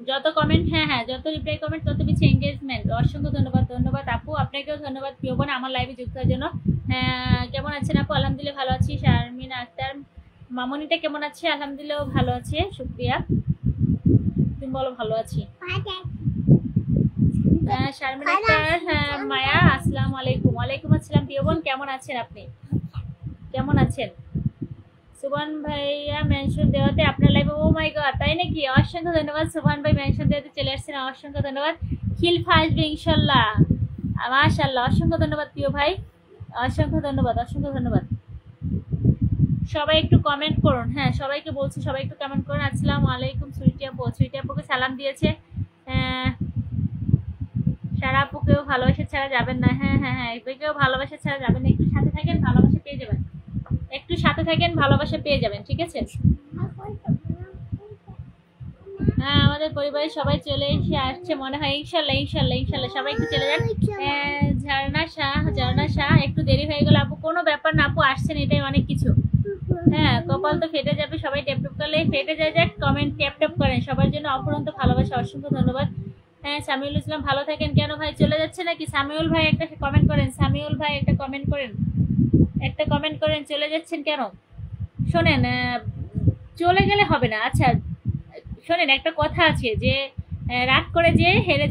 যত কমেন্ট, হ্যাঁ হ্যাঁ যত রিপ্লাই কমেন্ট তত বেশি এঙ্গেজমেন্ট। অসংখ্য ধন্যবাদ, ধন্যবাদ আপু, আপনাকেও ধন্যবাদ প্রিয় বোন আমার লাইভে যুক্ত হওয়ার জন্য। কেমন আছেন আপু? আলহামদুলিল্লাহ ভালো আছি। শারমিন আক্তার মামনিটা কেমন আছে? আলহামদুলিল্লাহ ভালো আছে, শুক্রিয়া। তুমি বলো ভালো আছি। শারমিন আক্তার মায়া আসসালামু আলাইকুম। ওয়ালাইকুম আসসালাম প্রিয় বোন, কেমন আছেন আপনি? কেমন আছেন? সুবহান ভাইয়া মেনশন দেওয়াতে আপনার লাইভে, ও মাই গড তাই নাকি? অসংখ্য ধন্যবাদ সুবহান ভাই, মেনশন দেওয়াতে চলে আসছেন, অসংখ্য ধন্যবাদ। খিলফা আসবে ইনশাল্লাহ, মাশাআল্লাহ, অসংখ্য ধন্যবাদ প্রিয় ভাই, অসংখ্য ধন্যবাদ, অসংখ্য ধন্যবাদ। সবাই একটু কমেন্ট করুন। হ্যাঁ সবাইকে বলছি সবাই একটু কমেন্ট করুন। আসসালামু আলাইকুম সুইটি আপু, সুইটি আপুকে সালাম দিয়েছে। সারা আপুকেও ভালোবাসা ছাড়া যাবেন না। হ্যাঁ হ্যাঁ হ্যাঁ এটাকেও ভালোবাসা ছাড়া যাবেন না, একটু সাথে থাকেন ভালোবাসা পেয়ে যাবেন, একটু সাথে থাকেন ভালোবাসা পেয়ে যাবেন, ঠিক আছে? হ্যাঁ আমাদের পরিবারের সবাই চলে এসে আসছে মনে হয়, ইনশাল্লাহ ইনশাল্লাহ ইনশাল্লাহ সবাই একটু চলে যান। ঝর্ণা শাহ একটু দেরি হয়ে গেল আপু, কোনো ব্যাপার না আপু, আসছেন এটাই অনেক কিছু। হ্যাঁ কপাল তো ফেটে যাবে, সবাই ট্যাপ ট্যাপ করলে ফেটে যায়, যাক কমেন্ট ট্যাপ ট্যাপ করেন, সবার জন্য অফুরন্ত ভালোবাসা, অসংখ্য ধন্যবাদ। হ্যাঁ সামিউল ইসলাম ভালো থাকেন। কেন ভাই চলে যাচ্ছে নাকি? সামিউল ভাই একটা কমেন্ট করেন, সামিউল ভাই একটা কমেন্ট করেন, একটা কমেন্ট করেন, চলে যাচ্ছেন কেন? শোনেন চলে গেলে হবে না। আচ্ছা শোনেন একটা কথা আছে যে রাগ করে যে হেরে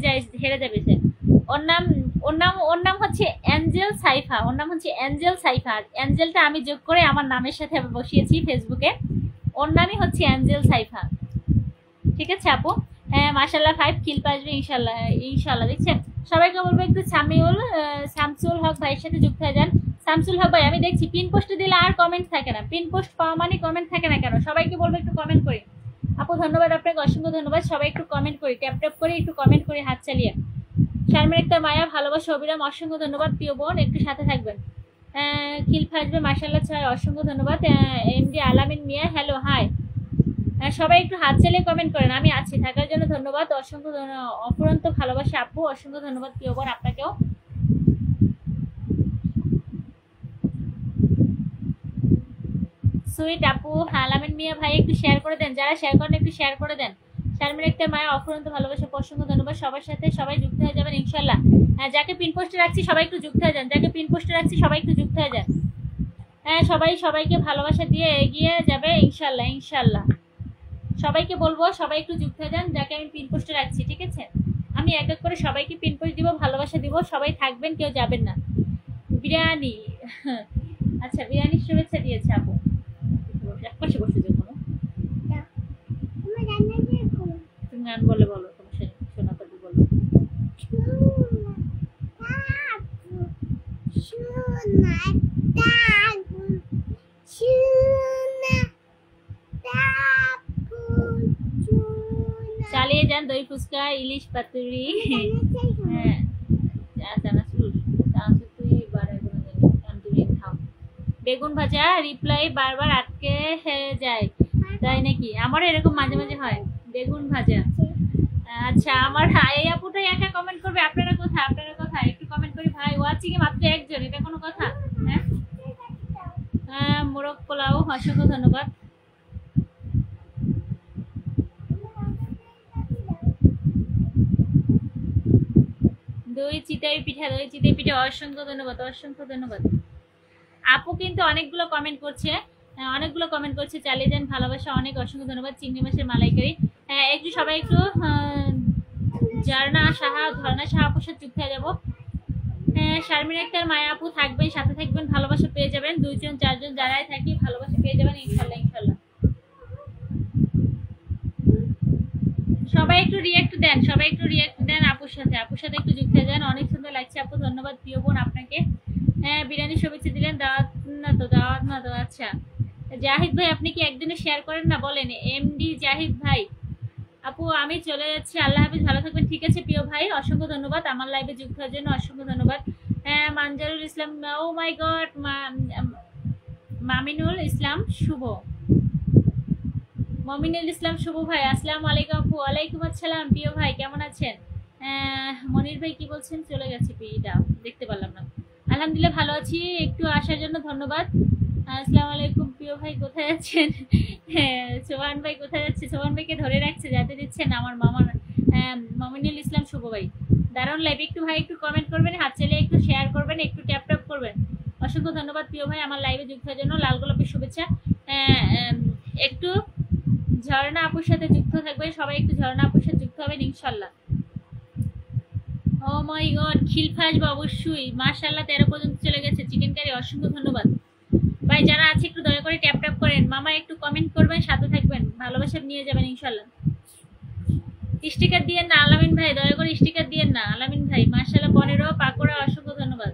যাবে সে। ওর নাম হচ্ছে অ্যাঞ্জেল সাইফা, ওর নাম হচ্ছে অ্যাঞ্জেল সাইফা। অ্যাঞ্জেলটা আমি যোগ করে আমার নামের সাথে বসিয়েছি ফেসবুকে, ওর নামই হচ্ছে অ্যাঞ্জেল সাইফা, ঠিক আছে আপু? হ্যাঁ মাশাআল্লাহ 5 কিল আসবে ইনশাল্লাহ ইনশাল্লাহ। দেখছেন সবাইকে বলবো একটু শামসুল হক ভাইয়ের সাথে যুক্ত হয়ে যান। শামসুল হক ভাই আমি দেখছি পিন পোস্টে দিলে আর কমেন্ট থাকে না, পিন পোস্ট পাওয়া মানে কমেন্ট থাকে না কেন? সবাইকে বলবো একটু কমেন্ট করি। আপু ধন্যবাদ, আপনাকে অসংখ্য ধন্যবাদ। সবাই একটু কমেন্ট করি, ট্যাপ ট্যাপ করে একটু কমেন্ট করে হাত চালিয়ে। শারমিন আক্তার মায়া ভালোবাসা অবিরাম, অসংখ্য ধন্যবাদ প্রিয় বোন, একটু সাথে থাকবেন। খিল ফাসবে মাশাআল্লাহ ছয়, অসংখ্য ধন্যবাদ। এমডি আলামিন মিয়া হ্যালো হাই। সবাই একটু হাত চালিয়ে কমেন্ট করেন, আমি আছি থাকার জন্য ধন্যবাদ, অসংখ্য অফুরন্ত ভালোবাসা আপু, অসংখ্য ধন্যবাদ প্রিয় বোন আপনাকেও। সুইট আপু আলামিন মিয়া ভাই একটু শেয়ার করে দেন, যারা শেয়ার করেন একটু শেয়ার করে দেন। শারমিন আক্তার মায়া অফুরন্ত ভালোবাসা, অসংখ্য ধন্যবাদ। সবার সাথে সবাই যুক্ত হয়ে যাবেন ইনশাল্লাহ। যাকে পিন পোস্টে রাখছি সবাই একটু যুক্ত হয়ে যান, যাকে পিন পোস্টে রাখছি সবাই একটু যুক্ত হয়ে যান। হ্যাঁ সবাই সবাইকে ভালোবাসা দিয়ে এগিয়ে যাবে ইনশাল্লাহ ইনশাল্লাহ। সবাইকে বলবো সবাই একটু যুক্ত হয়ে যান, যাকে আমি পিন পোস্টে রাখছি, ঠিক আছে? আমি এক এক করে সবাইকে পিন পোস্ট দিব, ভালোবাসা দিব, সবাই থাকবেন, কেউ যাবেন না। বিরিয়ানি আচ্ছা বিরিয়ানির শুভেচ্ছা দিয়েছে আপু, একপাশে বসে যে কোনো তুমি গান বলে বলো, তোমার শোনা পাবি বলো। চালিয়ে যান, দই ফুচকা ইলিশ পাতুরি। হ্যাঁ বেগুন ভাজা রিপ্লাই বারবার আটকে যায়, তাই নাকি? আমারও এরকম মাঝে মাঝে হয়, বেগুন ভাজা। আচ্ছা আমার এই আপুটাই একা কমেন্ট করবে, আপনারা কোথায়, আপনারা কোথায় একটু কমেন্ট করি ভাই। ওয়াচিং এ মাত্র একজন, এটা কোনো কথা? হ্যাঁ মোরগ পোলাও, অসংখ্য ধন্যবাদ। দই চিতই পিঠা, দই চিতই পিঠা, অসংখ্য ধন্যবাদ, অসংখ্য ধন্যবাদ। আপু কিন্তু অনেকগুলো কমেন্ট করছে, অনেকগুলো কমেন্ট করছে, চালিয়ে যান ভালোবাসা, অনেক অসংখ্য ধন্যবাদ। চিংড়ি মাছের মালাইকারি, একটু সবাই একটু ঝর্ণা সাহা আপুর সাথে যুক্ত হয়ে যাবো। শারমিন আক্তার মায়া আপু থাকবেন, সাথে থাকবেন, ভালোবাসা পেয়ে যাবেন, 2 জন 4 জন যারাই থাকি ভালোবাসা পেয়ে যাবেন ইনশাল্লাহ ইনশাল্লাহ। সবাই একটু রিঅ্যাক্ট দেন, সবাই একটু রিঅ্যাক্ট দেন আপুর সাথে একটু যুক্ত হয়ে যান। অনেক সুন্দর লাগছে আপু, ধন্যবাদ প্রিয় বোন আপনাকে। হ্যাঁ, বিরিয়ানি শুভেচ্ছা দিলেন, দাওয়াত না তো। আচ্ছা জাহিদ ভাই, আপনি কি একদিনে শেয়ার করেন না, বলেন। এমডি জাহিদ ভাই, আপু আমি চলে যাচ্ছি, আল্লাহ হাফিজ, ভালো থাকবেন। ঠিক আছে প্রিয় ভাই, অসংখ্য ধন্যবাদ আমার লাইভে যুক্ত হওয়ার জন্য, অসংখ্য ধন্যবাদ। হ্যাঁ, মানজারুল ইসলাম, ও মাই গড, মামিনুল ইসলাম শুভ, মমিনুল ইসলাম শুভ ভাই, আসসালামু আলাইকুম আপু। ওয়ালাইকুম আসসালাম প্রিয় ভাই, কেমন আছেন? মনির ভাই কি বলছেন? চলে গেছে পিটা, দেখতে পারলাম না। আলহামদুলিল্লাহ ভালো আছি, একটু আসার জন্য ধন্যবাদ। আসসালামু আলাইকুম প্রিয় ভাই, কোথায় যাচ্ছেন? হ্যাঁ, সোহান ভাই কোথায় যাচ্ছে? সোহান ভাইকে ধরে রাখছে, যাতে দিচ্ছেন আমার মামার। মমিনুল ইসলাম শুভ ভাই, দারুণ লাইভ। একটু ভাই একটু কমেন্ট করবেন, হাত চালিয়ে একটু শেয়ার করবেন, একটু ট্যাপ ট্যাপ করবেন। অসংখ্য ধন্যবাদ প্রিয় ভাই আমার লাইভে যুক্ত হওয়ার জন্য, লাল গোলাপের শুভেচ্ছা। একটু ঝর্ণা আপুর সাথে যুক্ত থাকবেন, সবাই একটু ঝর্ণা আপুর সাথে যুক্ত হবেন ইনশাল্লাহ। ও মাই গড, খিলফা আসবে অবশ্যই, মাশাআল্লাহ 13 পর্যন্ত চলে গেছে চিকেন কারি, অসংখ্য ধন্যবাদ ভাই। যারা আছে একটু দয়া করে ট্যাপ ট্যাপ করেন, মামা একটু কমেন্ট করবেন, সাথে থাকবেন, ভালোবাসা নিয়ে যাবেন ইনশাল্লাহ। স্টিকার দিয়েন না আলামিন ভাই, দয়া করে স্টিকার দিয়েন না আলামিন ভাই। মাশাআল্লাহ 15 পাকোড়া, অসংখ্য ধন্যবাদ।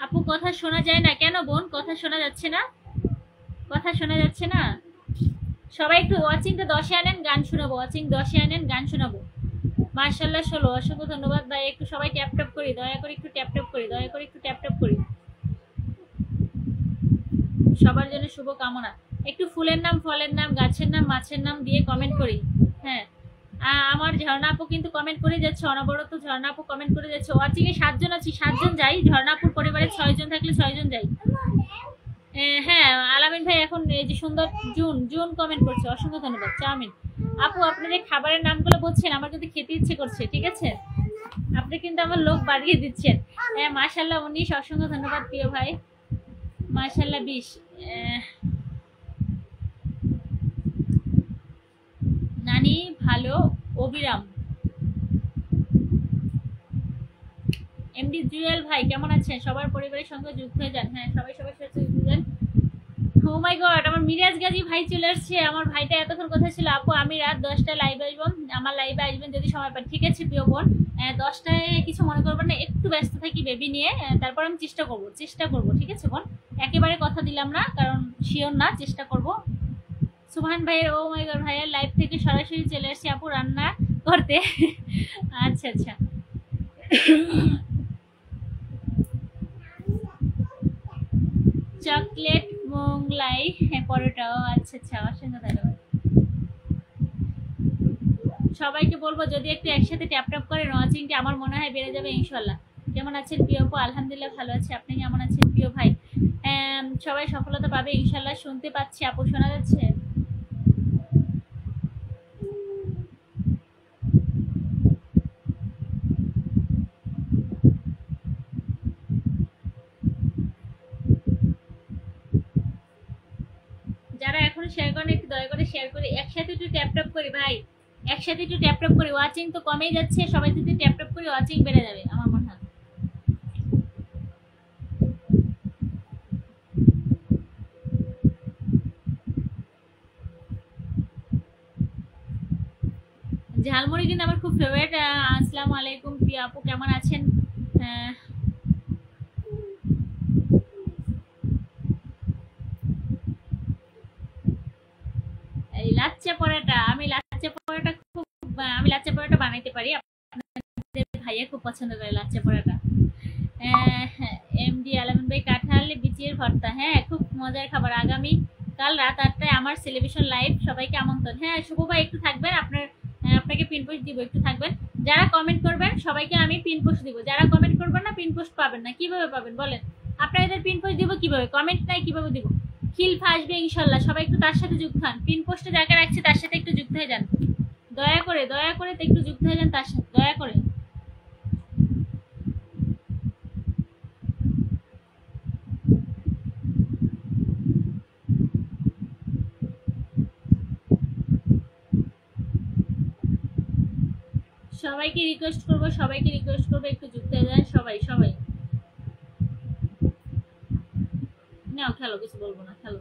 আপু কথা শোনা যায় না কেন বোন? কথা শোনা যাচ্ছে না? কথা শোনা যাচ্ছে না? সবাই একটু ওয়াচিংটা 10-এ আনেন, গান শোনাবো। ওয়াচিং 10-এ আনেন, গান শোনাবো। মাশাআল্লাহ 16, অসংখ্য ধন্যবাদ ভাই। একটু সবাই ট্যাপ ট্যাপ করি, দয়া করে একটু ট্যাপ ট্যাপ করি, দয়া করে একটু ট্যাপ ট্যাপ করি, সবার জন্য শুভ কামনা। একটু ফুলের নাম, ফলের নাম, গাছের নাম, মাছের নাম দিয়ে কমেন্ট করি। হ্যাঁ, আমার ঝর্ণা আপু কিন্তু কমেন্ট করে যাচ্ছে, অনবরত ঝর্ণা আপু কমেন্ট করে যাচ্ছে। ওয়াচিং এ 7 জন আছি, 7 জন যাই। ঝর্ণা আপুর পরিবারে 6 জন থাকলে 6 জন যাই। হ্যাঁ আলামিন ভাই, এখন এই যে সুন্দর জুন কমেন্ট করছে, অসংখ্য ধন্যবাদ। চাউমিন আপু, আপনাদের খাবারের নামগুলো বলছেন, আমার কিন্তু খেতে ইচ্ছে করছে। ঠিক আছে, আপনি কিন্তু আমার লোক বাড়িয়ে দিচ্ছেন। হ্যাঁ, মাশাআল্লাহ 19, অসংখ্য ধন্যবাদ প্রিয় ভাই। মাশাআল্লাহ 20, নানি ভালো, অবিরাম। এমডি জুয়েল ভাই কেমন আছেন? সবার পরিবারের সঙ্গে যুক্ত হয়ে যান। হ্যাঁ, সবাই সবার সাথে যুক্ত হয়ে যান। ও মাই গড, আমার মিরাজ গাজী ভাই চলে আসছে। আমার ভাইটা এতক্ষণ কথা ছিল, আপু আমি রাত 10টায় লাইভে আসবো, আমার লাইভে আসবেন যদি সময় পান। ঠিক আছে প্রিয় বোন, 10টায় কিছু মনে করবেন না, একটু ব্যস্ত থাকি বেবি নিয়ে, তারপর আমি চেষ্টা করবো। ঠিক আছে বোন, একেবারে কথা দিলাম না, কারণ শিওর না, চেষ্টা করব। সুবহান ভাইয়ের, ও মাই গড, ভাইয়ের লাইভ থেকে সরাসরি চলে আসছে আপু রান্না করতে। আচ্ছা আচ্ছা, চকলেট মোংলাই, হ্যাঁ পরোটাও। আচ্ছা আচ্ছা, অসংখ্য ধন্যবাদ। সবাইকে বলবো যদি একটু একসাথে ট্যাপ ট্যাপ করেন, ওয়াচিংটা আমার মনে হয় বেড়ে যাবে ইনশাল্লাহ। কেমন আছেন প্রিয় আপু? আলহামদুলিল্লাহ ভালো আছে, আপনি কেমন আছেন প্রিয় ভাই? সবাই সফলতা পাবে ইনশাল্লাহ। শুনতে পাচ্ছি আপু, শোনা যাচ্ছে? যারা এখনো শেয়ার করেন একটু দয়া করে শেয়ার করে, একসাথে একটু ট্যাপ ট্যাপ করি ভাই, একসাথে একটু ট্যাপ ট্যাপ করি। ওয়াচিং তো কমেই যাচ্ছে, সবাই যদি ট্যাপ ট্যাপ করি ওয়াচিং বেড়ে যাবে আমার মনে হয়। ঝালমুড়ি কিন্তু আমার খুব ফেভারিট। আসসালামু আলাইকুম প্রিয়া আপু, কেমন আছেন? এই লাচ্চা পরোটা, আমি লাচ্চা পরোটা বানাইতে পারি। আপনাদের ভাইয়া খুব পছন্দ করে লাচ্চা পরোটা। এমডি আলামিন ভাই, কাঁঠাল বিচির ভর্তা, হ্যাঁ খুব মজার খাবার। আগামী কাল রাত 8টায় আমার সেলিব্রেশন লাইভ, সবাইকে আমন্ত্রণ। হ্যাঁ শুভ ভাই একটু থাকবেন, আপনাকে পিন পোস্ট দিব, একটু থাকবেন। যারা কমেন্ট করবেন সবাইকে আমি পিন পোস্ট দিব, যারা কমেন্ট করবেন না পিন পোস্ট পাবেন না। কিভাবে পাবেন বলেন? আপনাদের পিন পোস্ট দিব কিভাবে? কমেন্ট নাই, কিভাবে দিব? খিলফা আসবে ইনশাল্লাহ, সবাই একটু তার সাথে যুক্ত হন। পিন পোস্টে যাকে রাখছে তার সাথে একটু যুক্ত হয়ে যান, দয়া করে একটু যুক্ত হয়ে যান তার সাথে, দয়া করে। সবাইকে রিকোয়েস্ট করবো একটু যুক্ত হয়ে যান সবাই। নাও খেলো, কিছু বলবো না, খেলো।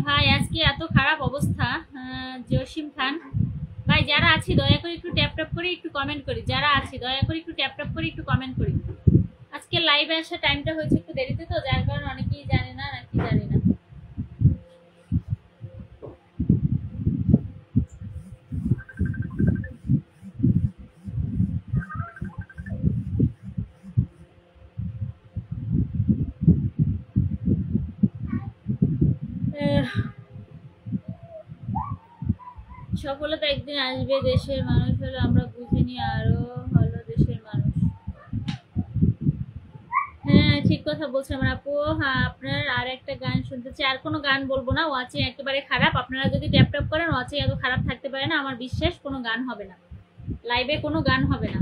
ভাই আজকে এত খারাপ অবস্থা। জসিম খান ভাই, যারা আছি দয়া করে একটু ট্যাপ ট্যাপ করে একটু কমেন্ট করি, যারা আছি দয়া করে একটু ট্যাপ ট্যাপ করে একটু কমেন্ট করি। আজকে লাইভে আসার টাইমটা হয়েছে একটু দেরিতে, তো যার কারণে অনেকেই জানে না নাকি জানি না। সফলতা একদিন আসবে, দেশের মানুষ হলো আমরা বুঝিনি, আরো হলো দেশের মানুষ। হ্যাঁ ঠিক কথা বলছেন আমার আপু। হ্যাঁ আপনার আর একটা গান শুনতে চাই, আর কোনো গান বলবো না, ওয়াচিং একেবারে খারাপ। আপনারা যদি ট্যাপ ট্যাপ করেন ওয়াচিং এত খারাপ থাকতে পারে না, আমার বিশ্বাস কোনো গান হবে না, লাইভে কোনো গান হবে না,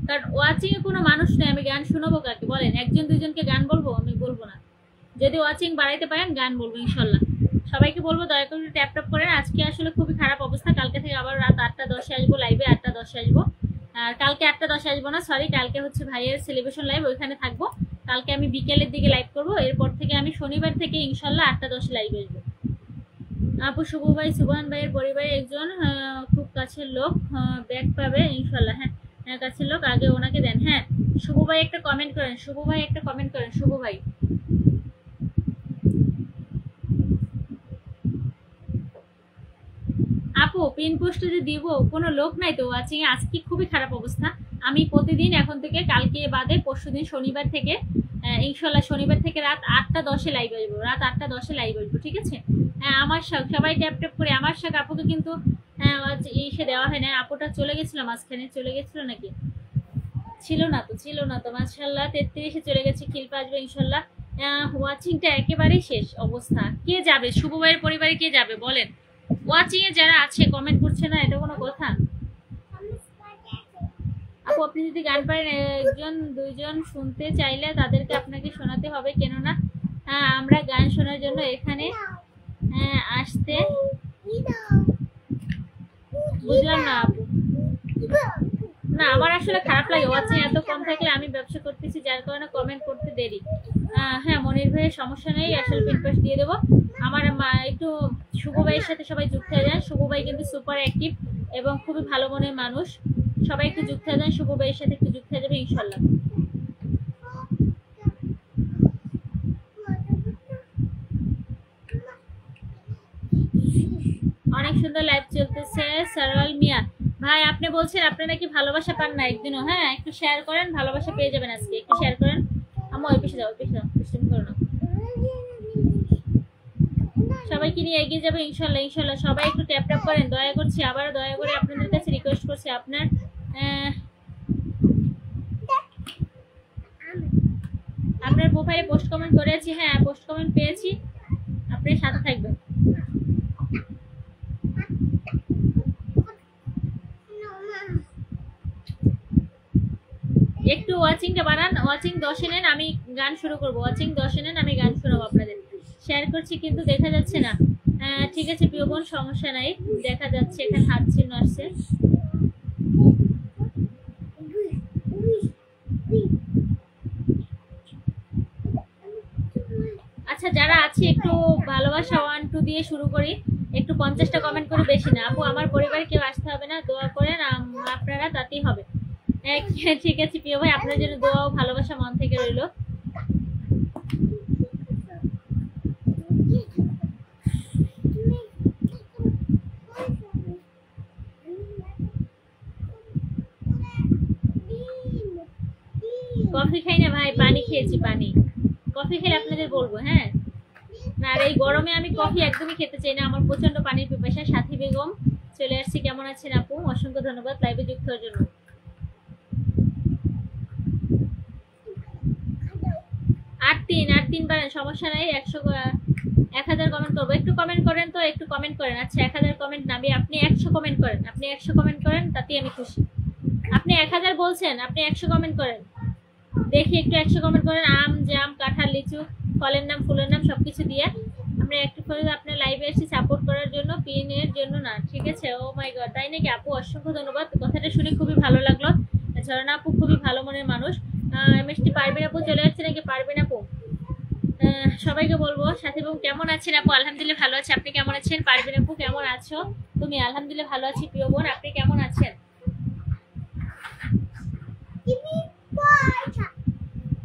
কারণ ওয়াচিং এ কোনো মানুষ নেই। আমি গান শোনাবো কাকে বলেন? একজন দুইজনকে গান বলবো? আমি বলবো না। যদি ওয়াচিং বাড়াইতে পারেন গান বলবো ইনশাল্লাহ। সবাইকে বলবো দয়া করে ট্যাপ ট্যাপ করেন। আজকে আসলে খুবই খারাপ অবস্থা, কালকে থেকে আবার রাত 8টা 10-এ আসবো লাইভে, 8টা 10-এ আসবো। আর কালকে 8টা 10-এ আসবো না, সরি, কালকে হচ্ছে ভাইয়ের সেলিব্রেশন লাইভ, ওইখানে থাকবো। কালকে আমি বিকেলের দিকে লাইভ করবো, এরপর থেকে আমি শনিবার থেকে ইনশাল্লাহ 8টা 10-এ লাইভে আসবো। আপু শুভ ভাই সুবহান ভাইয়ের পরিবারের একজন খুব কাছের লোক, ব্যাগ পাবে ইনশাল্লাহ। হ্যাঁ কাছের লোক, আগে ওনাকে দেন। হ্যাঁ শুভ ভাই একটা কমেন্ট করেন, শুভ ভাই একটা কমেন্ট করেন, শুভ ভাই। আপু পিন পোস্টে যে দিব কোনো লোক নাই তো ওয়াচিং এ, আজকে খুবই খারাপ অবস্থা। আমি প্রতিদিন এখন থেকে কালকে বাদে পরশুদিন শনিবার থেকে ইনশাল্লাহ শনিবার থেকে রাত 8টা 10-এ লাইভ আসবো, রাত 8টা 10-এ লাইভ আসবো, ঠিক আছে? আমার শখ সবাই ট্যাপ ট্যাপ করে। আমার শখ আপুকে কিন্তু এসে দেওয়া হয় না, আপুটা চলে গেছিল মাঝখানে, চলে গেছিল নাকি? ছিল না তো, ছিল না তো, মাশাআল্লাহ 33-এ চলে গেছে, খিলপা আসবে ইনশাল্লাহ। ওয়াচিংটা একেবারেই শেষ অবস্থা। কে যাবে শুভ ভাইয়ের পরিবারে, কে যাবে বলেন? ওয়াচিং এ যারা আছে কমেন্ট করছে না, এটা কোনো কথা? আপু আপনি যদি গান পারেন একজন দুইজন শুনতে চাইলে তাদেরকে আপনাকে শোনাতে হবে, কেননা আমরা গান শোনার জন্য এখানে আসতে। বুঝলাম না আপু। না আমার আসলে খারাপ লাগে, ওয়াচিং এত কম থাকলে। আমি ব্যবসা করতেছি যার কারণে কমেন্ট করতে দেরি। হ্যাঁ মনির ভাইয়ের সমস্যা নেই, আসলে পিনপাস দিয়ে দেবো। আমার একটু শুভ ভাইয়ের সাথে সবাই যুক্ত হয়ে যান। শুভ ভাই কিন্তু সুপার অ্যাক্টিভ এবং খুবই ভালো মনের মানুষ, সবাই একটু যুক্ত হয়ে যান, শুভ ভাইয়ের সাথে একটু যুক্ত হয়ে যাবে ইনশাল্লাহ। অনেক সুন্দর লাইভ চলতেছে। সরল মিয়া ভাই আপনি বলছেন আপনি নাকি ভালোবাসা পান না একদিনও। হ্যাঁ একটু শেয়ার করেন, ভালোবাসা পেয়ে যাবেন আজকে, একটু শেয়ার করেন। আমি ওই পিছিয়ে যাও, পিছিয়ে যাও, ডিস্টার্ব করো না। সবাইকে নিয়ে এগিয়ে যাবে ইনশাল্লাহ, ইনশাল্লাহ। সবাই একটু ট্যাপ ট্যাপ করেন দয়া করছি, আবার দয়া করে আপনাদের কাছে রিকোয়েস্ট করছি। আপনার প্রোফাইলে পোস্ট কমেন্ট করেছি, হ্যাঁ পোস্ট কমেন্ট পেয়েছি, আপনার সাথে থাকবেন। একটু ওয়াচিংটা বাড়ান, ওয়াচিং 10-এ নেন, আমি গান শুরু করব। ওয়াচিং 10-এ নেন, আমি গান শোনাবো আপনাদের। শেয়ার করছি কিন্তু দেখা যাচ্ছে না। ঠিক আছে প্রিয় বোন, সমস্যা নাই, দেখা যাচ্ছে এখানে হাত চিহ্ন আসছে। আচ্ছা যারা আছে একটু ভালোবাসা 1 2 দিয়ে শুরু করি, একটু 50টা কমেন্ট করে, বেশি না। আপু আমার পরিবারে কেউ আসতে হবে না, দোয়া করেন আপনারা, তাতেই হবে। ঠিক আছে প্রিয় ভাই, আপনার জন্য দোয়া ও ভালোবাসা মন থেকে রইল। কফি খাই না ভাই, পানি খেয়েছি, পানি। কফি খেলে আপনাদের বলবো। হ্যাঁ না, আর এই গরমে আমি কফি একদমই খেতে চাই না, আমার প্রচন্ড পানির পিপাসা। সাথী বেগম চলে আসছি, কেমন আছেন আপু? অসংখ্য ধন্যবাদ লাইভে যুক্ত হওয়ার জন্য। 8-3 পারেন, সমস্যা নাই। 1000 কমেন্ট করবো, একটু কমেন্ট করেন তো, একটু কমেন্ট করেন। আচ্ছা 1000 কমেন্ট নামি, আপনি 100 কমেন্ট করেন, আপনি 100 কমেন্ট করেন, তাতেই আমি খুশি। আপনি 1000 বলছেন, আপনি 100 কমেন্ট করেন, দেখি একটু 100 কমেন্ট করেন। আম জাম কাঁঠাল লিচু, ফলের নাম ফুলের নাম সবকিছু দিয়ে আমরা একটু করে আপনার লাইভে এসে সাপোর্ট করার জন্য, পিনের জন্য না, ঠিক আছে? ও মাই গড, তাই নাকি আপু? অসংখ্য ধন্যবাদ, কথাটা শুনে খুবই ভালো লাগলো। ঝর্ণা আপু খুবই ভালো মনের মানুষ। মিষ্টি পারবেন আপু চলে যাচ্ছে নাকি? পারবেন আপু সবাইকে বলবো সাথী আপু কেমন আছেন? আপু আলহামদুলিল্লাহ ভালো আছি, আপনি কেমন আছেন? পারভিন আপু কেমন আছো তুমি? আলহামদুলিল্লাহ ভালো আছি প্রিয় বোন, আপনি কেমন আছেন?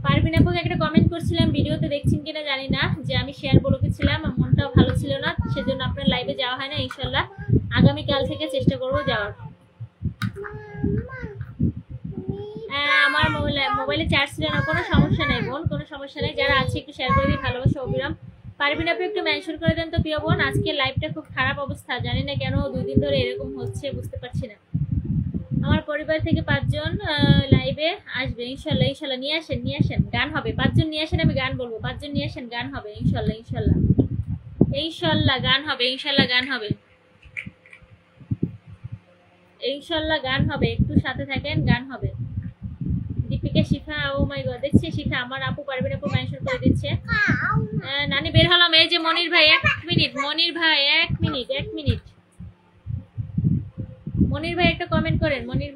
পারভিন আপুকে একটা কমেন্ট করছিলাম, ভিডিওতে দেখছেন কিনা জানি না, যে আমি শেয়ার বলেছিলাম মনটাও ভালো ছিল না, সেজন্য আপনার লাইভে যাওয়া হয় না। ইনশাল্লাহ আগামীকাল থেকে চেষ্টা করবো যাওয়ার। আমার মোবাইলে চার্জ ছিল না, কোনো সমস্যা নেই বোন, কোনো সমস্যা নেই। যারা আছে একটু শেয়ার করে দিই, ভালোবাসা অবিরাম। পারভিন আপু একটু মেনশন করে দেন তো প্রিয় বোন। আজকে লাইভটা খুব খারাপ অবস্থা, জানি না কেন 2 দিন ধরে এরকম হচ্ছে, বুঝতে পারছি না। আমার পরিবার থেকে 5 জন লাইভে আসবে ইনশাল্লাহ। ইনশাল্লাহ নিয়ে আসেন, গান হবে। 5 জন নিয়ে আসেন, আমি গান বলবো। 5 জন নিয়ে আসেন, গান হবে ইনশাল্লাহ। ইনশাল্লাহ গান হবে, ইনশাল্লাহ গান হবে, ইনশাল্লাহ গান হবে। একটু সাথে থাকেন, গান হবে। দীপিকা শিখা, ও মাই গড, দেখছি শিখা আমার আপু পারভিন আপু মেনশন করে দিচ্ছে। নানি বের হলাম। এই যে মনির ভাই, 1 মিনিট। মনির ভাই 1 মিনিট, 1 মিনিট। মনির ভাই একটা কমেন্ট করেন। মনির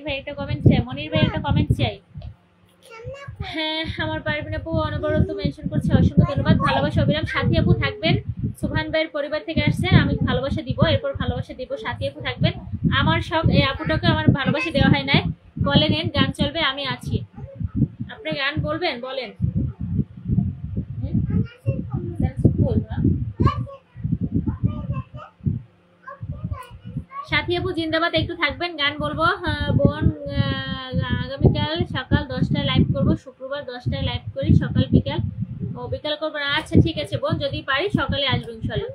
ভাই একটা কমেন্ট চাই। মনির ভাই একটা কমেন্ট চাই। হ্যাঁ, আমার পারভিন আপু অনবরত মেনশন করছে, অসংখ্য ধন্যবাদ, ভালোবাসা অবিরাম। সাথী আপু থাকবেন, সুভান ভাইয়ের পরিবার থেকে আসছেন, আমি ভালোবাসা দিব, এরপর ভালোবাসা দিব। সাথী আপু থাকবেন। আমার সব এই আপুটাকে আমার ভালোবাসা দেওয়া হয় নাই, বলে নেন গান চলবে, আমি আছি। আপনি গান বলবেন, বলেন। সাথী আপু জিন্দাবাদ, একটু থাকবেন, গান বলবো। বোন আগামীকাল সকাল 10টায় লাইভ করব, শুক্রবার 10টায় লাইভ করি, সকাল বিকাল। ও বিকাল করবো না, আচ্ছা ঠিক আছে বোন, যদি পারি সকালে আসবো ইনশাল্লাহ।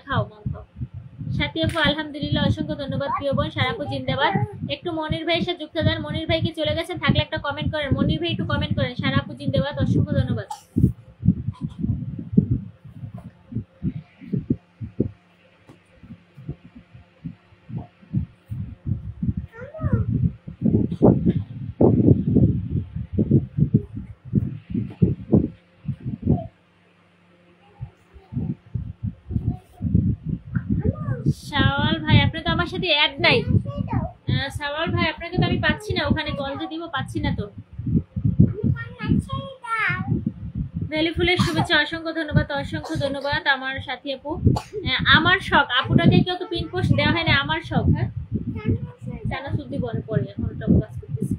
খাও মন খাও। সাথী আপু আলহামদুলিল্লাহ, অসংখ্য ধন্যবাদ প্রিয় বোন। সারাপু জিন্দাবাদ। একটু মনির ভাইয়ের সাথে যুক্ত দেন। মনির ভাই কি চলে গেছেন? থাকলে একটা কমেন্ট করেন। মনির ভাই একটু কমেন্ট করেন। সারাপু জিন্দাবাদ, অসংখ্য ধন্যবাদ। শাওয়াল ভাই, আপনি তো আমার সাথে অ্যাড নাই। শাওয়াল ভাই, আপনাকে তো আমি পাচ্ছি না, ওখানে কল যে দিব পাচ্ছি না তো। বেলি ফুলের শুভেচ্ছা, অসংখ্য ধন্যবাদ, অসংখ্য ধন্যবাদ আমার সাথী আপু। আমার শখ, আপুটাকে কেউ তো পিন পোস্ট দেওয়া হয় না, আমার শখ। হ্যাঁ, জানা শুদ্ধি পরে পরে, এখন ওটা কাজ করতেছি।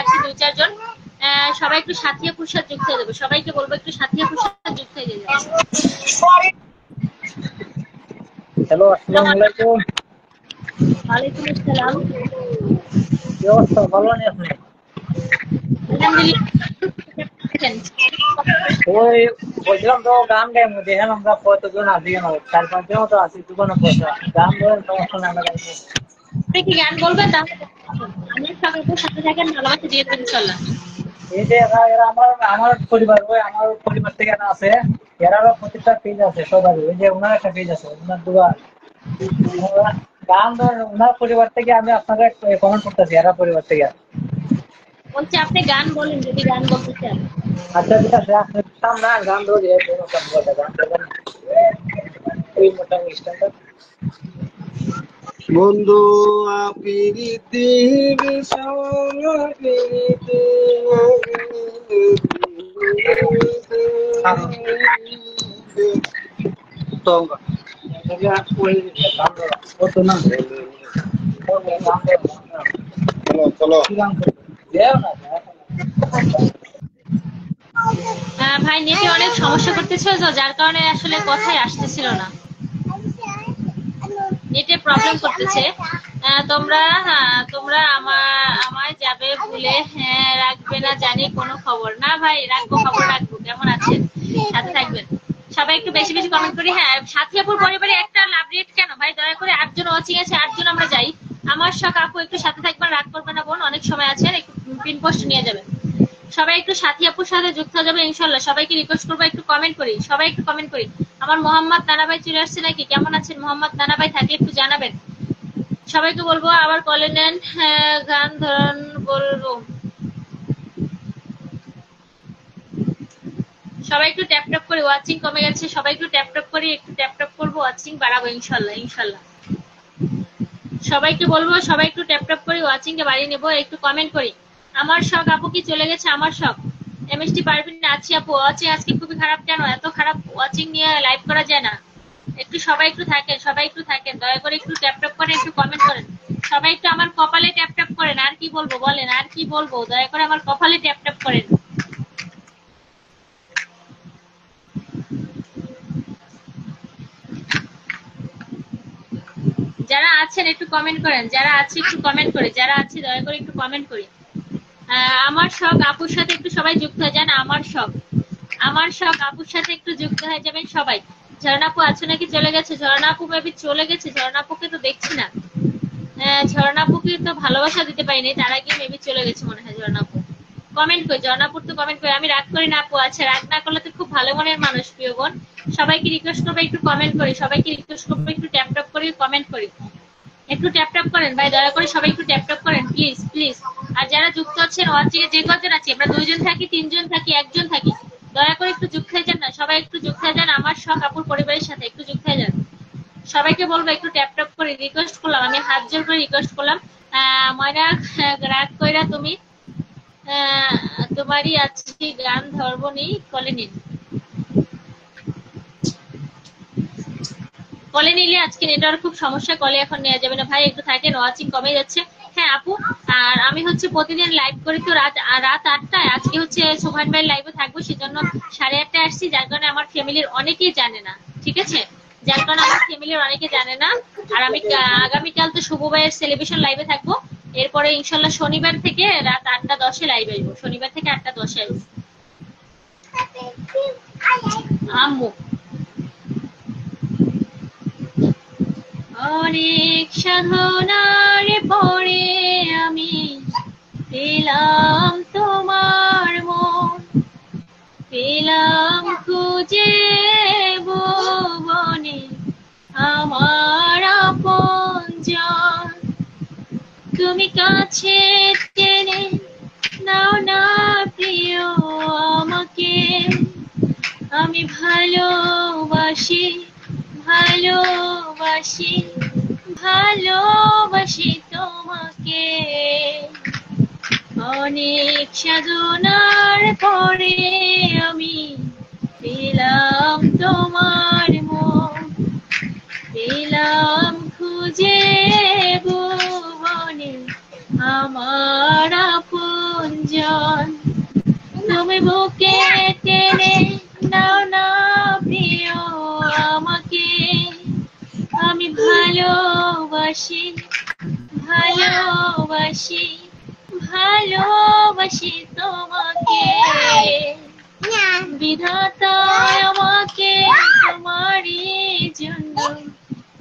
আছে 2-4 জন, সবাই একটু সাথী আপুর সাথে যুক্ত হয়ে যাবে। সবাইকে বলবো একটু সাথী আপুর সাথে যুক্ত হয়ে যাবে। হ্যালো, আসসালামু আলাইকুম। ওয়ালাইকুম আসসালাম। কি অবস্থা, ভালো আছেন আপনি? ওই বলছিলাম তো গান গাইব, দেখেন আমরা কতজন আছি, 4-5 জন তো আছি দোকানে বসে। গান বলেন, সমস্যা নেই, আমরা গাইবো। আপনি কি গান বলবেন? তাহলে আমার সবাইকে সাথে থাকেন, ভালোবাসা দিয়ে দেবেন ইনশাআল্লাহ। এই যে এরা আমার পরিবার, ওই আমার পরিবার থেকে এরা আছে, এরারও প্রত্যেকটা পেজ আছে সবাই। ওই যে ওনার একটা পেজ আছে, ওনার দুবার গান ধরেন, ওনার পরিবার থেকে আমি আপনাকে কমেন্ট করতেছি, এরা পরিবার থেকে বলছি আপনি গান বলেন, যদি গান বলতে চান। আচ্ছা ঠিক আছে, আপনি সামনে গান ধরে গান দেবেন ওই মোটামুটি স্ট্যান্ডার্ড। বন্ধু আপিরিতির সঙ্গিতে তোমরা এটা ওই গান ধরা কত না চলো দেও না। ভাই নেটে অনেক সমস্যা করতেছিল, তো যার কারণে আসলে কথাই আসতেছিল না, নেটে প্রবলেম করতেছে। তোমরা আমায় যাবে ভুলে রাখবে না জানি, কোনো খবর না ভাই, রাখবো, খবর রাখবো। কেমন আছেন? সাথে থাকবেন সবাই, একটু বেশি বেশি কমেন্ট করি। হ্যাঁ, সাথী আপুর পরিবারে একটা লাভ রেট কেন ভাই, দয়া করে 8 জন ওয়াচিং আছে, 8 জন আমরা যাই। আমার শখ, আপু একটু সাথে থাকবেন, রাগ করবেন না বোন, অনেক সময় আছে, একটু পিন পোস্ট নিয়ে যাবেন। সবাই একটু সাথী আপুর সাথে যুক্ত হয়ে যাবে ইনশাল্লাহ। সবাইকে রিকোয়েস্ট করবো একটু কমেন্ট করি, সবাই একটু কমেন্ট করি। আমার মোহাম্মদ নানা ভাই চলে আসছে নাকি? কেমন আছেন মোহাম্মদ নানা ভাই? থাকলে একটু জানাবেন। সবাইকে বলবো আবার কলে নেন। হ্যাঁ, গান ধরন বলবো। সবাই একটু ট্যাপ ট্যাপ করে, ওয়াচিং কমে গেছে, সবাই একটু ট্যাপ ট্যাপ করে, একটু ট্যাপ ট্যাপ করবো, ওয়াচিং বাড়াবো ইনশাল্লাহ ইনশাল্লাহ। সবাইকে বলবো সবাই একটু ট্যাপ ট্যাপ করে ওয়াচিং কে বাড়িয়ে নেবো, একটু কমেন্ট করি। আমার শখ আপু কি চলে গেছে? আমার শখ এমএসটি পারভিন আছি আপু। ওয়াচিং আজকে খুবই খারাপ, কেন এত খারাপ? ওয়াচিং নিয়ে লাইভ করা যায় না। একটু সবাই একটু থাকেন, সবাই একটু থাকেন, দয়া করে একটু ট্যাপ ট্যাপ করে একটু কমেন্ট করেন। সবাই একটু আমার কপালে ট্যাপ ট্যাপ করেন। আর কি বলবো বলেন, আর কি বলবো? দয়া করে আমার কপালে ট্যাপ ট্যাপ করেন। যারা আছেন একটু কমেন্ট করেন, যারা আছে একটু কমেন্ট করে, যারা আছে দয়া করে একটু কমেন্ট করি। আমার শখ আপুর সাথে একটু সবাই যুক্ত হয়ে যান। আমার শখ আপুর সাথে একটু যুক্ত হয়ে যাবেন সবাই। ঝর্ণা আপু আছো নাকি চলে গেছে? ঝর্ণা আপু মেবি চলে গেছে, ঝর্ণা আপুকে তো দেখছি না। ঝর্ণা আপুকে তো ভালোবাসা দিতে পারিনি, তার আগে মেবি চলে গেছে মনে হয়। ঝর্ণা আপু কমেন্ট করি, ঝর্ণা আপুর তো কমেন্ট করি। আমি রাগ করি না আপু, আচ্ছা রাগ না করলে তো খুব ভালো মনের মানুষ প্রিয় বোন। সবাইকে রিকোয়েস্ট করবো একটু কমেন্ট করি, সবাইকে রিকোয়েস্ট করবো একটু ট্যাপ ট্যাপ করে কমেন্ট করি। একটু ট্যাপ ট্যাপ করেন ভাই, দয়া করে সবাই একটু ট্যাপ ট্যাপ করেন প্লিজ প্লিজ। আর যারা যুক্ত আছেন ওয়াচিং এ, যে কজন আছি আমরা, 2 জন থাকি, 3 জন থাকি, 1 জন থাকি, দয়া করে একটু যুক্ত হয়ে যান না, সবাই একটু যুক্ত হয়ে যান আমার শখ আপুর পরিবারের সাথে, একটু যুক্ত হয়ে যান। সবাইকে বলবো একটু ট্যাপ ট্যাপ করে রিকোয়েস্ট করলাম, আমি হাত জোর করে রিকোয়েস্ট করলাম। ময়না রাগ কইরা তুমি, তোমারই আছি গান ধরবো নি, কলে নিন। কলে নিলে আজকে নেটওয়ার্ক খুব সমস্যা, কলে এখন নেওয়া যাবে না ভাই, একটু থাকেন, ওয়াচিং কমে যাচ্ছে। হ্যাঁ আপু, আর আমি হচ্ছে প্রতিদিন লাইভ করি তো রাত 8টায়। আজকে হচ্ছে সোহান ভাই লাইভে থাকবো, সেজন্য 8:30 আসছি, যার কারণে আমার ফ্যামিলির অনেকেই জানে না, ঠিক আছে? যার কারণে আমার ফ্যামিলির অনেকে জানে না। আর আমি আগামীকাল তো শুভ ভাইয়ের সেলিব্রেশন লাইভে থাকবো, এরপরে ইনশাল্লাহ শনিবার থেকে রাত 8টা 10-এ লাইভে আসবো, শনিবার থেকে 8টা 10-এ আসবো। আম্মু অনেক সাধনার পরে আমি পেলাম তোমার মন, পেলাম খুঁজে ভুবনে আমার আপনজন। তুমি কাছে টেনে নাও না প্রিয় আমাকে, আমি ভালোবাসি ভালোবাসি ভালোবাসি তোমাকে। অনেক সাধনার পরে আমি পেলাম তোমার মন, পেলাম খুঁজে ভুবনে আমার আপনজন। তুমি বুকে টেনে নাও না প্রিয় আমাকে, আমি ভালোবাসি ভালোবাসি ভালোবাসি তোমাকে। বিধাতা আমাকে তোমারই জন্য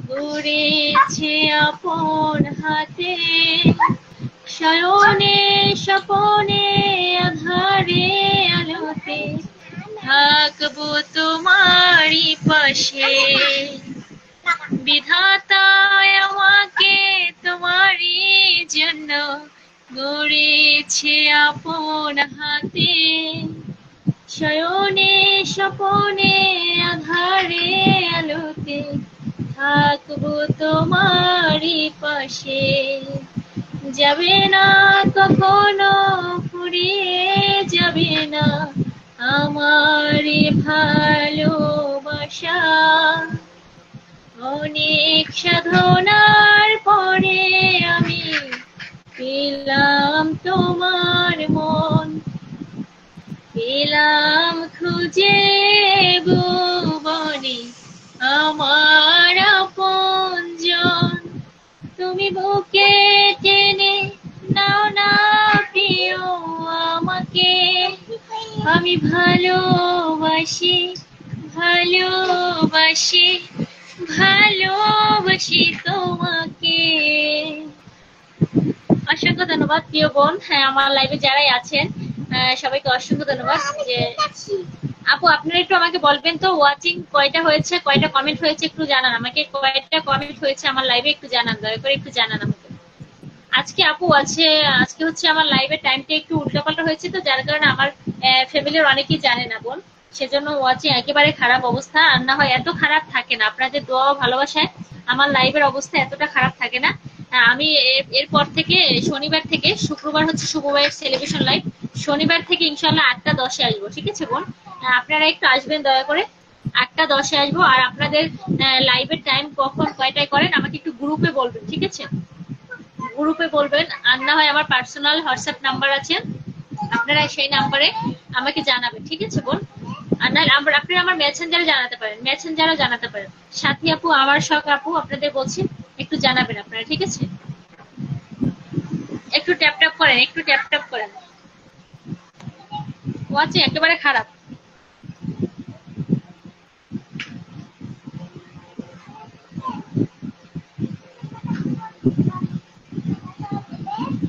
গড়েছে আপন হাতে, শয়নে স্বপনে আধারে আলোতে থাকবো তোমারই পাশে। বিধাতা আমাকে তোমারই জন্য গড়েছে আপন হাতে, শয়নে স্বপনে আধারে আলোতে থাকবো তোমারই পাশে। যাবে না কখনো ফুরিয়ে যাবে না আমার ভালোবাসা। অনেক সাধনার পরে আমি পেলাম তোমার মন, পেলাম খুঁজে ভুবনে আমার আপনজন। তুমি বুকে টেনে নাও না প্রিয় আমাকে, আমি ভালোবাসি ভালোবাসি ভালোবাসি তোমাকে। অসংখ্য ধন্যবাদ প্রিয় বোন। হ্যাঁ, আমার লাইভে যারাই আছেন সবাইকে অসংখ্য ধন্যবাদ। যে আপু আপনারা একটু আমাকে বলবেন তো ওয়াচিং কয়টা হয়েছে, কয়টা কমেন্ট হয়েছে একটু জানান আমাকে, কয়টা কমেন্ট হয়েছে আমার লাইভে একটু জানান, দয়া করে একটু জানান আমাকে। আজকে আপু আছে, আজকে হচ্ছে আমার লাইভের টাইমটা একটু উল্টাপাল্টা হয়েছে, তো যার কারণে আমার ফ্যামিলির অনেকেই জানে না বোন, সেজন্য ওয়াচিং একেবারে খারাপ অবস্থা। আর না হয় এত খারাপ থাকে না, আপনাদের দোয়া ও ভালোবাসায় আমার লাইভের অবস্থা এতটা খারাপ থাকে না। আমি এরপর থেকে শনিবার থেকে শুক্রবার হচ্ছে শুভ ভাইয়ের সেলিব্রেশন লাইভ, শনিবার থেকে ইনশাল্লাহ 8টা 10-এ আসবো, ঠিক আছে বোন? আপনারা একটু আসবেন দয়া করে, 8টা 10-এ আসবো। আর আপনাদের লাইভের টাইম কখন কয়টায় করেন আমাকে একটু গ্রুপে বলবেন, ঠিক আছে? গ্রুপে বলবেন, আর না হয় আমার পার্সোনাল হোয়াটসঅ্যাপ নাম্বার আছে, আপনারা সেই নাম্বারে আমাকে জানাবেন, ঠিক আছে বোন? আর না আপনারা আমার মেসেঞ্জারে জানাতে পারেন, মেসেঞ্জারও জানাতে পারেন। সাথী আপু, আমার শখ আপু, আপনাদের বলছি একটু জানাবেন আপনারা, ঠিক আছে? একটু ট্যাপ ট্যাপ করেন, একটু ট্যাপ ট্যাপ করেন। ওয়াচিং একেবারে খারাপ।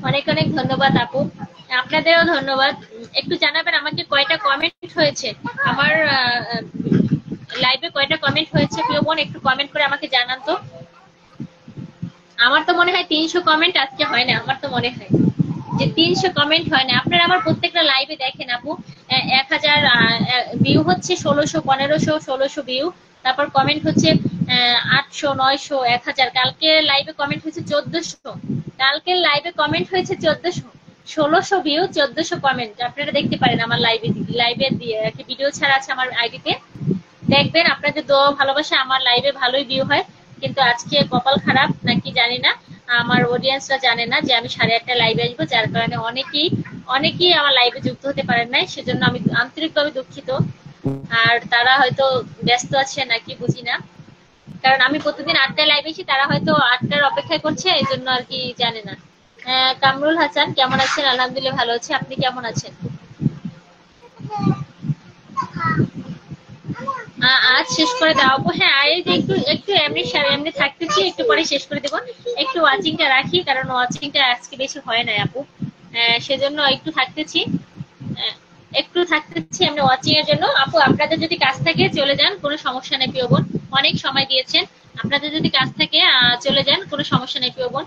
অনেক অনেক ধন্যবাদ আপু, আপনাদেরও ধন্যবাদ। একটু জানাবেন আমাকে কয়টা কমেন্ট হয়েছে, আমার লাইভে কয়টা কমেন্ট হয়েছে প্রিয় বোন, একটু কমেন্ট করে আমাকে জানান তো। আমার তো মনে হয় 300 কমেন্ট আজকে হয় না, আমার তো মনে হয় যে 300 কমেন্ট হয় না। আপনারা আমার প্রত্যেকটা লাইভে দেখেন আপু, 1000 ভিউ হচ্ছে, 1600, 1500, 1600 ভিউ, তারপর কমেন্ট হচ্ছে 800, 900, 1000। কালকে লাইভে কমেন্ট হয়েছে 1400, কালকের লাইভে কমেন্ট হয়েছে 1400, 1600 ভিউ, 1400 কমেন্ট। আপনারা দেখতে পারেন আমার লাইভে দিয়ে একটা ভিডিও ছাড়া আছে আমার আইডিতে, দেখবেন। আপনাদের দোয়া ভালোবাসা আমার লাইভে ভালোই ভিউ হয়, কিন্তু আজকে কপাল খারাপ নাকি জানি না, আমার অডিয়েন্সরা জানে না যে আমি 8:30 লাইভে আসবো, যার কারণে অনেকেই আমার লাইভে যুক্ত হতে পারেন নাই, সেজন্য আমি আন্তরিকভাবে দুঃখিত। আর তারা হয়তো ব্যস্ত আছে নাকি বুঝি না, কারণ আমি প্রতিদিন 8টায় লাইভে এসি, তারা হয়তো 8টার অপেক্ষায় করছে, এই জন্য আর কি জানে না। কামরুল হাসান কেমন আছেন? আলহামদুলিল্লাহ ভালো আছি, আপনি কেমন আছেন? আজ শেষ করে দাও আপু। হ্যাঁ, এই যে একটু একটু এমনি থাকতেছি, একটু পরে শেষ করে দেবো। একটু ওয়াচিংটা রাখি, কারণ ওয়াচিংটা আজকে বেশি হয় না আপু, সেজন্য একটু থাকতেছি, আমরা ওয়াচিং এর জন্য। আপু আপনাদের যদি কাজ থাকে চলে যান, কোনো সমস্যা নেই প্রিয় বোন, অনেক সময় দিয়েছেন। আপনাদের যদি কাজ থাকে চলে যান, কোনো সমস্যা নেই প্রিয় বোন,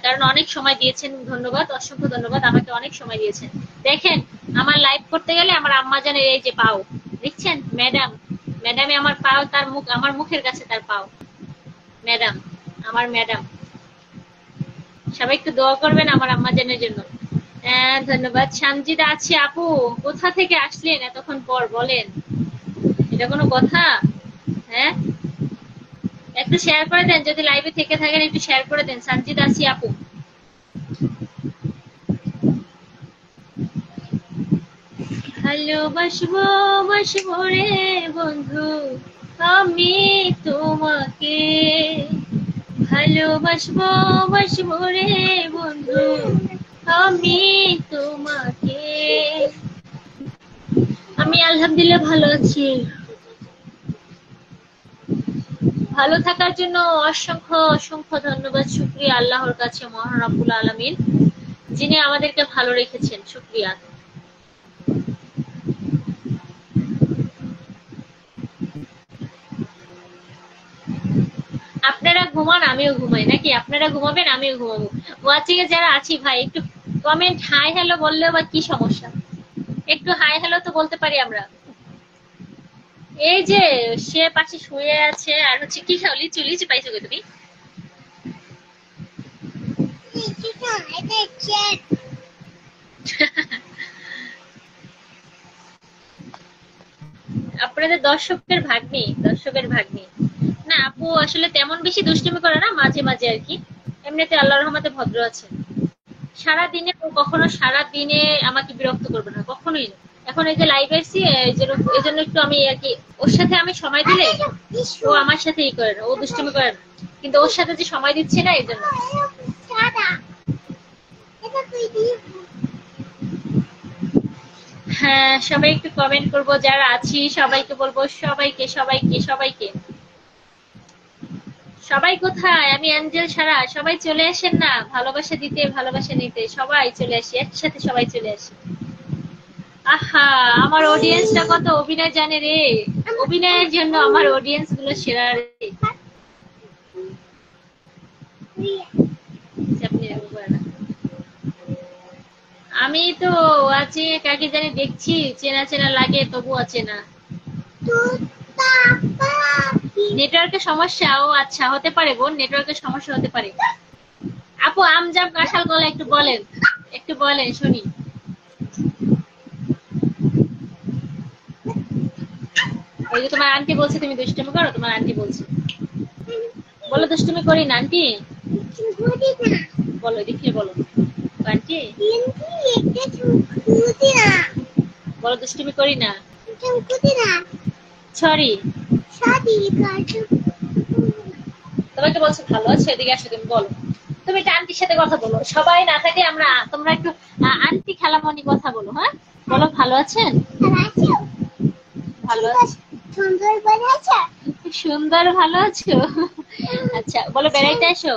কারণ অনেক সময় দিয়েছেন। ধন্যবাদ, অসংখ্য ধন্যবাদ, আমাকে অনেক সময় দিয়েছেন। দেখেন, আমার লাইভ করতে গেলে আমার আম্মা জানের এই যে পাও দেখছেন, ম্যাডামে আমার পাও, তার মুখ আমার মুখের কাছে, তার পাও। ম্যাডাম, আমার ম্যাডাম, সবাই একটু দোয়া করবেন আমার আম্মা জানের জন্য। ধন্যবাদ। সানজিদা আছি আপু, কোথা থেকে আসলেন এতক্ষণ পর বলেন, এটা কোনো কথা? হ্যাঁ, একটু শেয়ার করে দেন, যদি লাইভে থেকে থাকেন একটু শেয়ার করে দেন। সানজিদা আছি আপু। ভালোবাসবো বাসবো রে বন্ধু আমি তোমাকে, ভালোবাসবো বাসবো রে বন্ধু আমি তোমাকে। আমি আলহামদুলিল্লাহ ভালো আছি। ভালো থাকার জন্য অসংখ্য অসংখ্য ধন্যবাদ, শুকরিয়া আল্লাহর কাছে, মহান রব্বুল আলামিন, যিনি আমাদেরকে ভালো রেখেছেন। শুকরিয়া। আপনারা ঘুমান আমিও ঘুমাই নাকি? আপনারা ঘুমাবেন আমিও ঘুমাবো। ওয়াচিং এ যারা আছি ভাই একটু কমেন্ট হাই হ্যালো বললেও বা কি সমস্যা, একটু হাই হ্যালো তো বলতে পারি আমরা। এই যে সে পাশে শুয়ে আছে, আর হচ্ছে কি খাও, লিচু লিচু পাইছো গো তুমি? আপনাদের দর্শকের ভাগ্নি না আপু, আসলে তেমন বেশি দুষ্টুমি করে না, মাঝে মাঝে আর কি, এমনিতে আল্লাহর রহমতে ভদ্র আছে। সারাদিনে কখনো সারাদিনে আমাকে বিরক্ত করবে না, কখনোই না। এখন এই যে লাইভ আসছি, এই জন্য একটু আমি আর কি, ওর সাথে আমি সময় দিলে ও আমার সাথে ই করে না, ও দুষ্টুমি করে না, কিন্তু ওর সাথে যে সময় দিচ্ছি না এই জন্য। হ্যাঁ, সবাই একটু কমেন্ট করবো, যারা আছি সবাইকে বলবো, সবাইকে সবাইকে সবাইকে। সবাই কোথায়? আমি অ্যাঞ্জেল সারা, সবাই চলে আসেন না, ভালোবাসা দিতে ভালোবাসা নিতে, সবাই চলে আসি একসাথে, সবাই চলে আসি। আহা, আমার অডিয়েন্সটা কত অভিনয় জানে রে। অভিনয়ের জন্য আমার অডিয়েন্স গুলো সেরা রে। চাপনি রাখবো না। আমি তো আছে কাকে জানি দেখছি, চেনা চেনা লাগে, তবু আছে না। নেটওয়ার্কের সমস্যা? ও আচ্ছা, হতে পারে বোন, নেটওয়ার্কের সমস্যা হতে পারে। আপু আম জাম কাঁঠাল কলা একটু বলেন, একটু বলেন শুনি। ওই যে তোমার আন্টি বলছে তুমি দুষ্টুমি করো, তোমার আন্টি বলছে। বলো দুষ্টুমি করি না আন্টি, বলো দেখি বলো আন্টি, বলো দুষ্টুমি করি না। সরি, তোমাকে বলছো ভালো আছে, এদিকে আসো তুমি বলো। তুমি একটা আন্টির সাথে কথা বলো, সবাই না থাকে আমরা, তোমরা একটু আন্টি খালামণি কথা বলো। হ্যাঁ বলো, ভালো আছেন? ভালো আছি। সুন্দর ভালো আছো? আচ্ছা বলো বেড়াইতে আসো।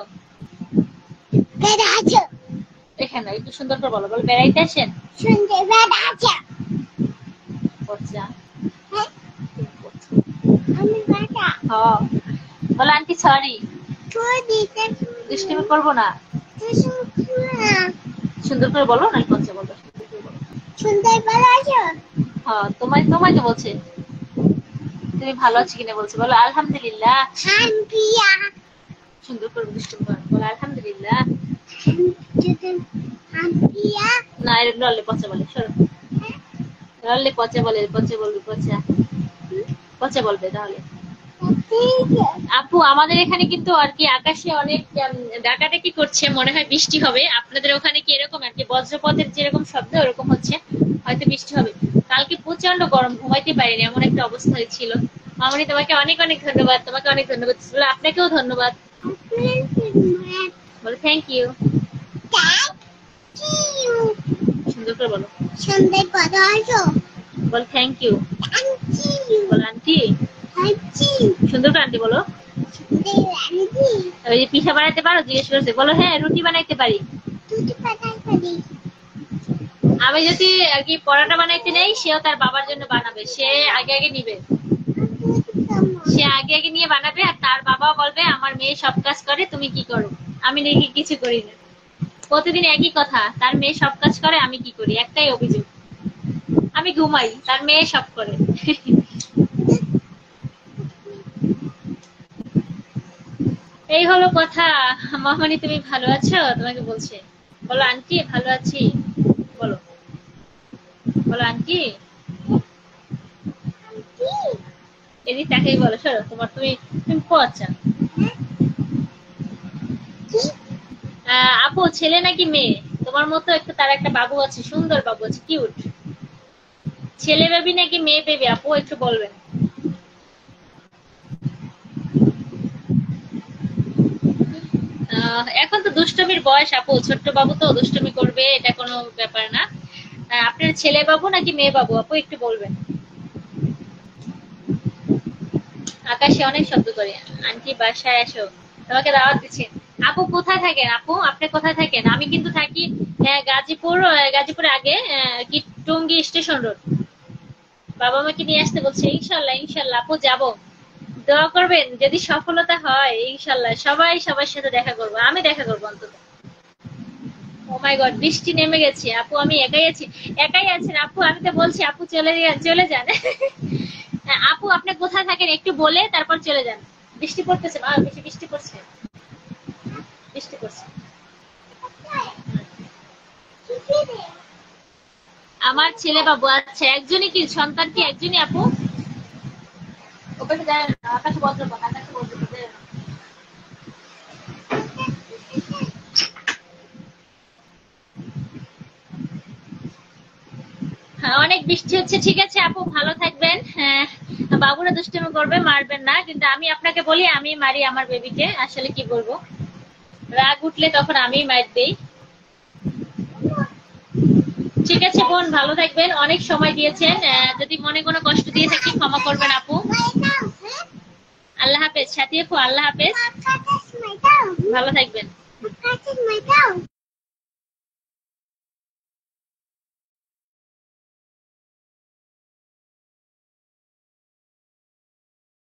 এখানে একটু সুন্দর করে বলো, বলো বেড়াইতে আসেন। আচ্ছা বলো আন্টি সরি, দুষ্টুমি করবো না। সুন্দর করে বলো, না বলছে বলো হ্যাঁ, তোমায় তোমায় তো বলছে তুমি ভালো আছো কিনা বলছে। বলো আলহামদুলিল্লাহ। সুন্দর করে দুষ্টুমি করো, বলো আলহামদুলিল্লাহ। না এরকম লড়লে পচা বলে, সরো লড়লে পচা বলে, পচা বলবে, পচা পচা বলবে তাহলে। আপু আমাদের এখানে কিন্তু আর কি আকাশে অনেক ডাকাডাকি করছে, মনে হয় বৃষ্টি হবে। আপনাদের ওখানে কি এরকম আর কি বজ্রপাতের যেরকম শব্দ ওরকম হচ্ছে, হয়তো বৃষ্টি হবে। কালকে প্রচন্ড গরম, ঘুমাইতে পারিনি, এমন একটা অবস্থা ছিল। মামনি তোমাকে অনেক অনেক ধন্যবাদ, তোমাকে অনেক ধন্যবাদ, আপনাকেও ধন্যবাদ। বলো থ্যাংক ইউ, সুন্দর করে বলো, বল থ্যাংক ইউ, বল আন্টি, সুন্দর করে আন্টি বলো। ওই যে পিঠা বানাইতে পারো জিজ্ঞেস করছে, বলো হ্যাঁ রুটি বানাইতে পারি। আমি যদি আর কি পরোটা বানাইতে নেই, সেও তার বাবার জন্য বানাবে, সে আগে আগে নিবে, সে আগে আগে নিয়ে বানাবে, আর তার বাবা বলবে আমার মেয়ে সব কাজ করে তুমি কি করো। আমি নাকি কিছু করি না, প্রতিদিন একই কথা, তার মেয়ে সব কাজ করে আমি কি করি, একটাই অভিযোগ, আমি ঘুমাই, তার মেয়ে সব করে। এই হলো কথা। মামনি তুমি ভালো আছো, তোমাকে বলছে। বলো আন্টি ভালো আছি, বলো, বলো আন্টি, এদিক তাকেই বলো, সরো তোমার, তুমি তুমি পচা। আপু ছেলে নাকি মেয়ে? তোমার মতো একটু, তার একটা বাবু আছে, সুন্দর বাবু আছে, কিউট। ছেলে বেবি নাকি মেয়ে বেবি আপু একটু বলবেন। এখন তো দুষ্টমির বয়স আপু, ছোট্ট বাবু তো দুষ্টমি করবে, এটা কোনো ব্যাপার না। আপনার ছেলে বাবু নাকি মেয়ে বাবু আপু একটু বলবেন। আকাশে অনেক শব্দ করে। আন্টি বাসায় এসো, তোমাকে দাওয়াত দিচ্ছি। আপু কোথায় থাকেন? আপু আপনি কোথায় থাকেন? আমি কিন্তু থাকি গাজীপুর, গাজীপুর আগে কি টঙ্গী স্টেশন রোড। বাবা মাকে নিয়ে আসতে বলছে, ইনশাল্লাহ ইনশাল্লাহ আপু যাবো, দোয়া করবেন যদি সফলতা হয়, ইনশাল্লাহ সবাই সবার সাথে দেখা করবো, আমি দেখা করবো অন্তত। ও মাই গড, বৃষ্টি নেমে গেছে আপু, আমি একাই আছি। একাই আছেন আপু? আমি তো বলছি আপু চলে যান। আপু আপনি কোথায় থাকেন একটু বলে তারপর চলে যান। বৃষ্টি পড়তেছে, বেশি বৃষ্টি পড়ছে, বৃষ্টি পড়ছে। আমার ছেলে বাবু, আচ্ছা একজনই কি সন্তান? কি একজনই আপু? ওখানে যায় আকাশে বজ্রপাত, আকাশে বজ্রপাত। হ্যাঁ অনেক বৃষ্টি হচ্ছে, ঠিক আছে আপু ভালো থাকবেন। হ্যাঁ বাবুরা দুষ্টুমি করবে, মারবেন না, কিন্তু আমি আপনাকে বলি আমি মারি আমার বেবিকে, আসলে কি বলবো, রাগ উঠলে তখন আমি মার দেই। ঠিক আছে বোন, ভালো থাকবেন, অনেক সময় দিয়েছেন, যদি মনে কোনো কষ্ট দিয়ে থাকি ক্ষমা করবেন আপু। আল্লাহ হাফেজ সাথী আপু, আল্লাহ হাফেজ, ভালো থাকবেন।